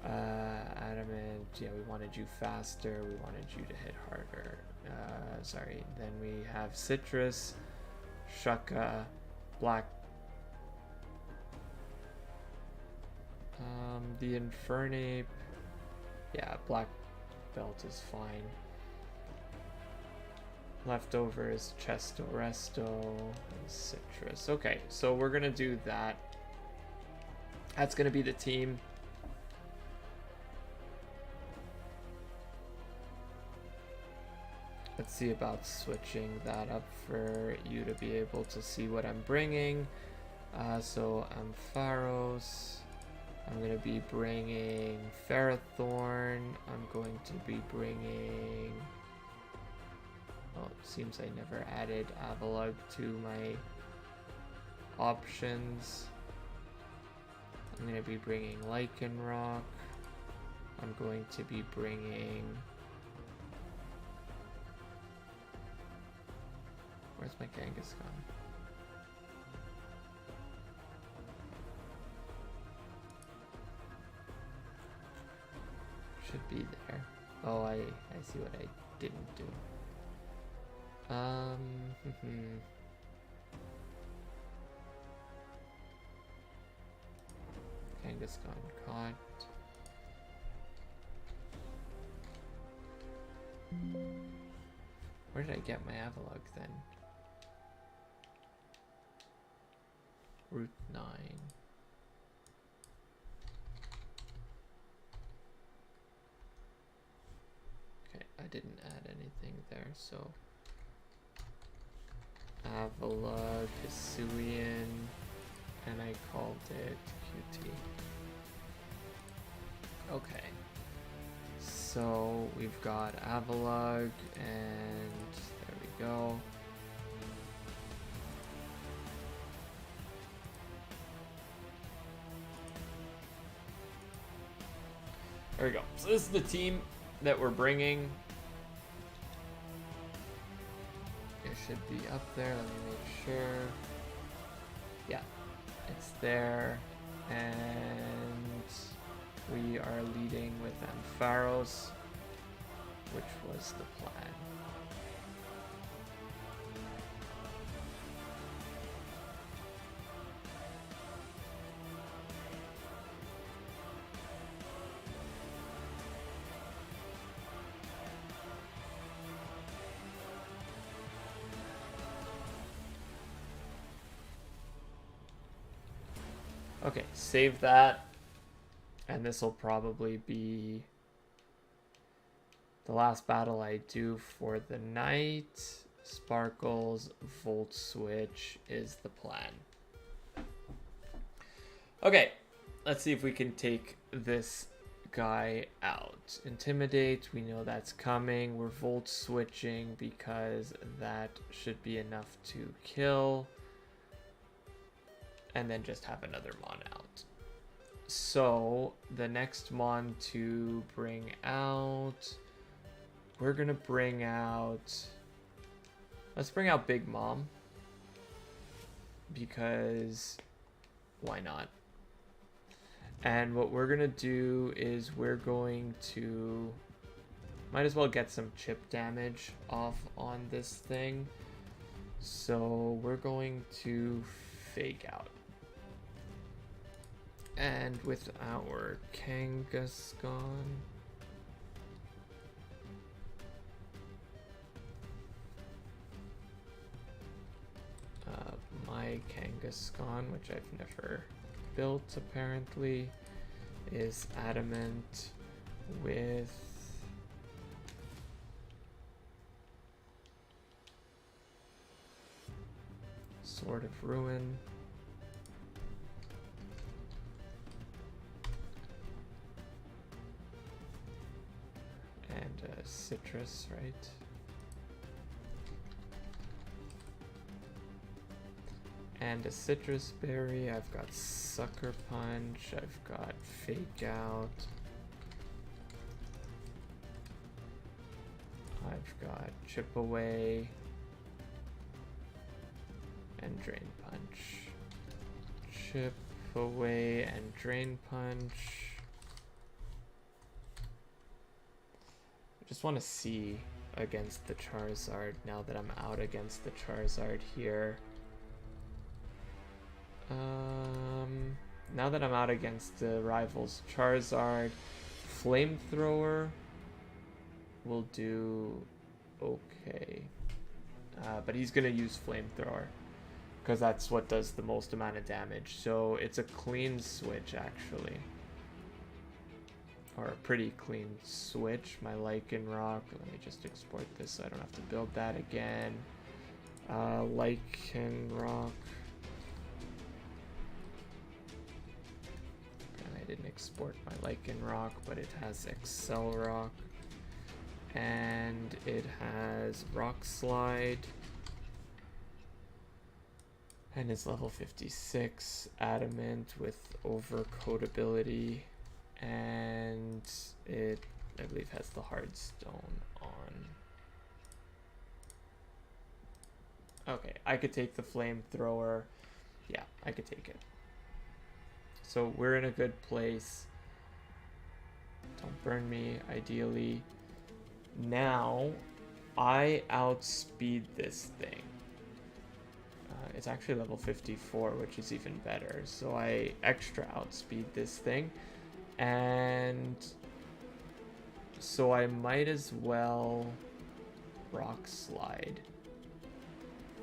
Adamant, yeah, we wanted you faster, we wanted you to hit harder. Sorry, then we have citrus, shaka, black. The Infernape, yeah, black belt is fine. Leftovers, Chesto, Resto, and Citrus. Okay, so we're gonna do that. That's gonna be the team. Let's see about switching that up for you to be able to see what I'm bringing. So Ampharos. I'm going to be bringing Ferrothorn. I'm going to be bringing... Oh, it seems I never added Avalugg to my options. I'm going to be bringing Lycanroc. I'm going to be bringing... Where's my Kangaskhan? Should be there. Oh, I see what I didn't do. Kangaskhan caught. Where did I get my Avalugg then? Route 9. didn't add anything there, so Avila, Hisuian, and I called it QT. Okay, so we've got Avalug, and there we go. There we go. So this is the team that we're bringing. It should be up there. Let me make sure. Yeah, it's there. And we are leading with Ampharos, which was the plan. Okay, save that, and this will probably be the last battle I do for the night. Sparkles, Volt Switch is the plan. Okay, let's see if we can take this guy out. Intimidate, we know that's coming. We're Volt Switching because that should be enough to kill. And then just have another Mon out. So the next Mon to bring out, we're gonna bring out, let's bring out Big Mom, because why not? And what we're gonna do is we're going to, might as well get some chip damage off on this thing. So we're going to Fake Out. And with our Kangaskhan, my Kangaskhan, which I've never built apparently, is Adamant with Sword of Ruin. And citrus, right? And a citrus berry. I've got Sucker Punch. I've got Fake Out. I've got Chip Away. And Drain Punch. Chip Away and Drain Punch. Just want to see against the Charizard now that I'm out against the Charizard here. Now that I'm out against the rival's Charizard, Flamethrower will do okay. But he's going to use Flamethrower because that's what does the most amount of damage. So it's a clean switch actually. Or a pretty clean switch. My Lycanroc, let me just export this so I don't have to build that again. Lycanroc. I didn't export my Lycanroc, but it has Accelerock. And it has Rock Slide. And it's level 56. Adamant with Overcoat and it, I believe, has the Hard Stone on. Okay, I could take the Flamethrower. Yeah, I could take it. So we're in a good place. Don't burn me, ideally. Now, I outspeed this thing. It's actually level 54, which is even better. So I extra outspeed this thing. And so I might as well Rock Slide.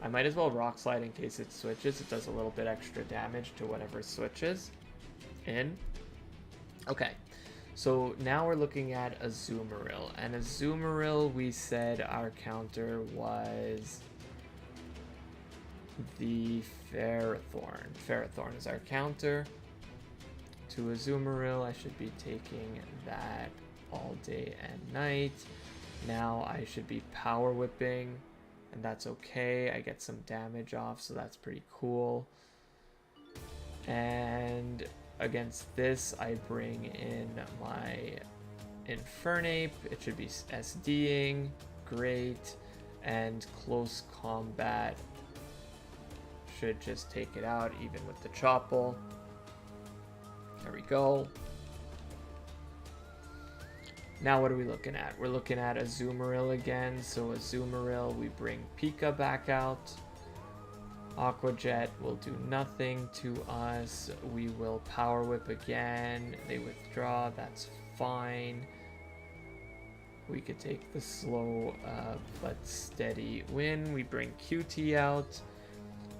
I might as well Rock Slide in case it switches. It does a little bit extra damage to whatever switches in. Okay, So now we're looking at Azumarill. And Azumarill, we said our counter was the Ferrothorn. Ferrothorn is our counter to Azumarill. I should be taking that all day and night. Now I should be power whipping, and that's okay. I get some damage off, so that's pretty cool. And against this, I bring in my Infernape. It should be SDing, great, and close combat should just take it out, even with the Chople. There we go. Now what are we looking at? We're looking at Azumarill again. So Azumarill, we bring Pika back out. Aqua Jet will do nothing to us. We will Power Whip again. They withdraw, that's fine. We could take the slow but steady win. We bring QT out.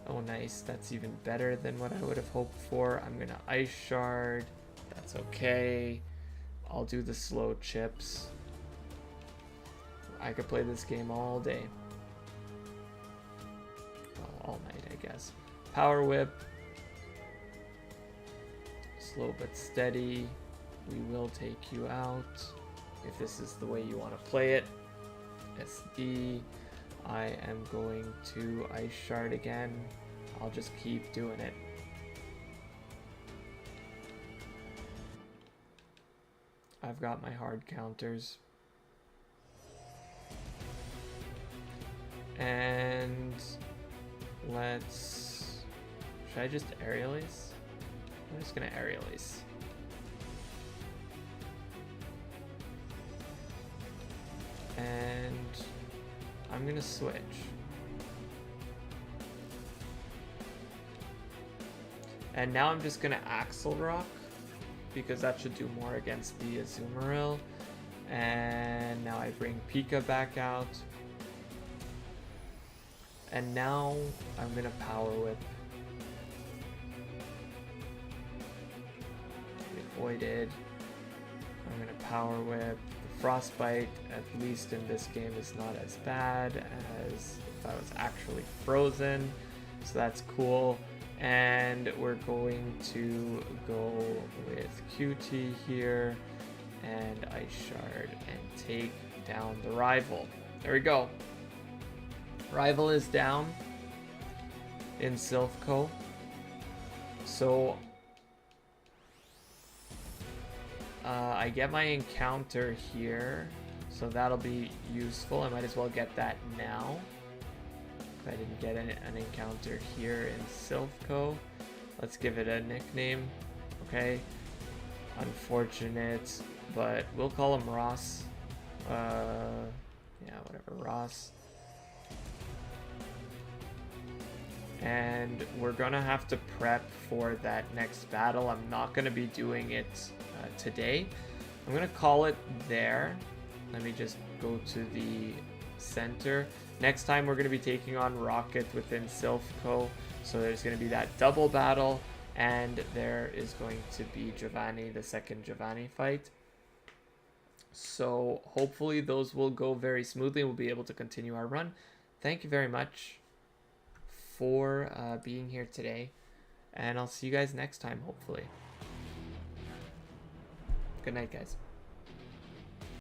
Oh nice, that's even better than what I would have hoped for. I'm gonna Ice Shard, that's okay. I'll do the slow chips. I could play this game all day. Well, all night, I guess. Power Whip. Slow but steady. We will take you out if this is the way you want to play it. SD. I am going to Ice Shard again. I'll just keep doing it. I've got my hard counters. And let's... Should I just Aerial Ace? I'm just gonna Aerial Ace. And I'm gonna switch. And now I'm just gonna Axle Rock, because that should do more against the Azumarill. And now I bring Pika back out. And now I'm gonna Power Whip. Avoided. I'm gonna Power Whip. The Frostbite, at least in this game, is not as bad as if I was actually frozen. So that's cool. And we're going to go with QT here and Ice Shard and take down the rival. There we go. Rival is down in Silphco. So I get my encounter here, so that'll be useful. I might as well get that now. I didn't get an encounter here in Silphco. Let's give it a nickname. Okay. Unfortunate, but we'll call him Ross. Yeah, whatever, Ross. And we're gonna have to prep for that next battle. I'm not gonna be doing it today. I'm gonna call it there. Let me just go to the center. Next time we're going to be taking on Rocket within Silphco. So there's going to be that double battle. And there is going to be Giovanni, the second Giovanni fight. So hopefully those will go very smoothly. We'll be able to continue our run. Thank you very much for being here today. And I'll see you guys next time, hopefully. Good night, guys.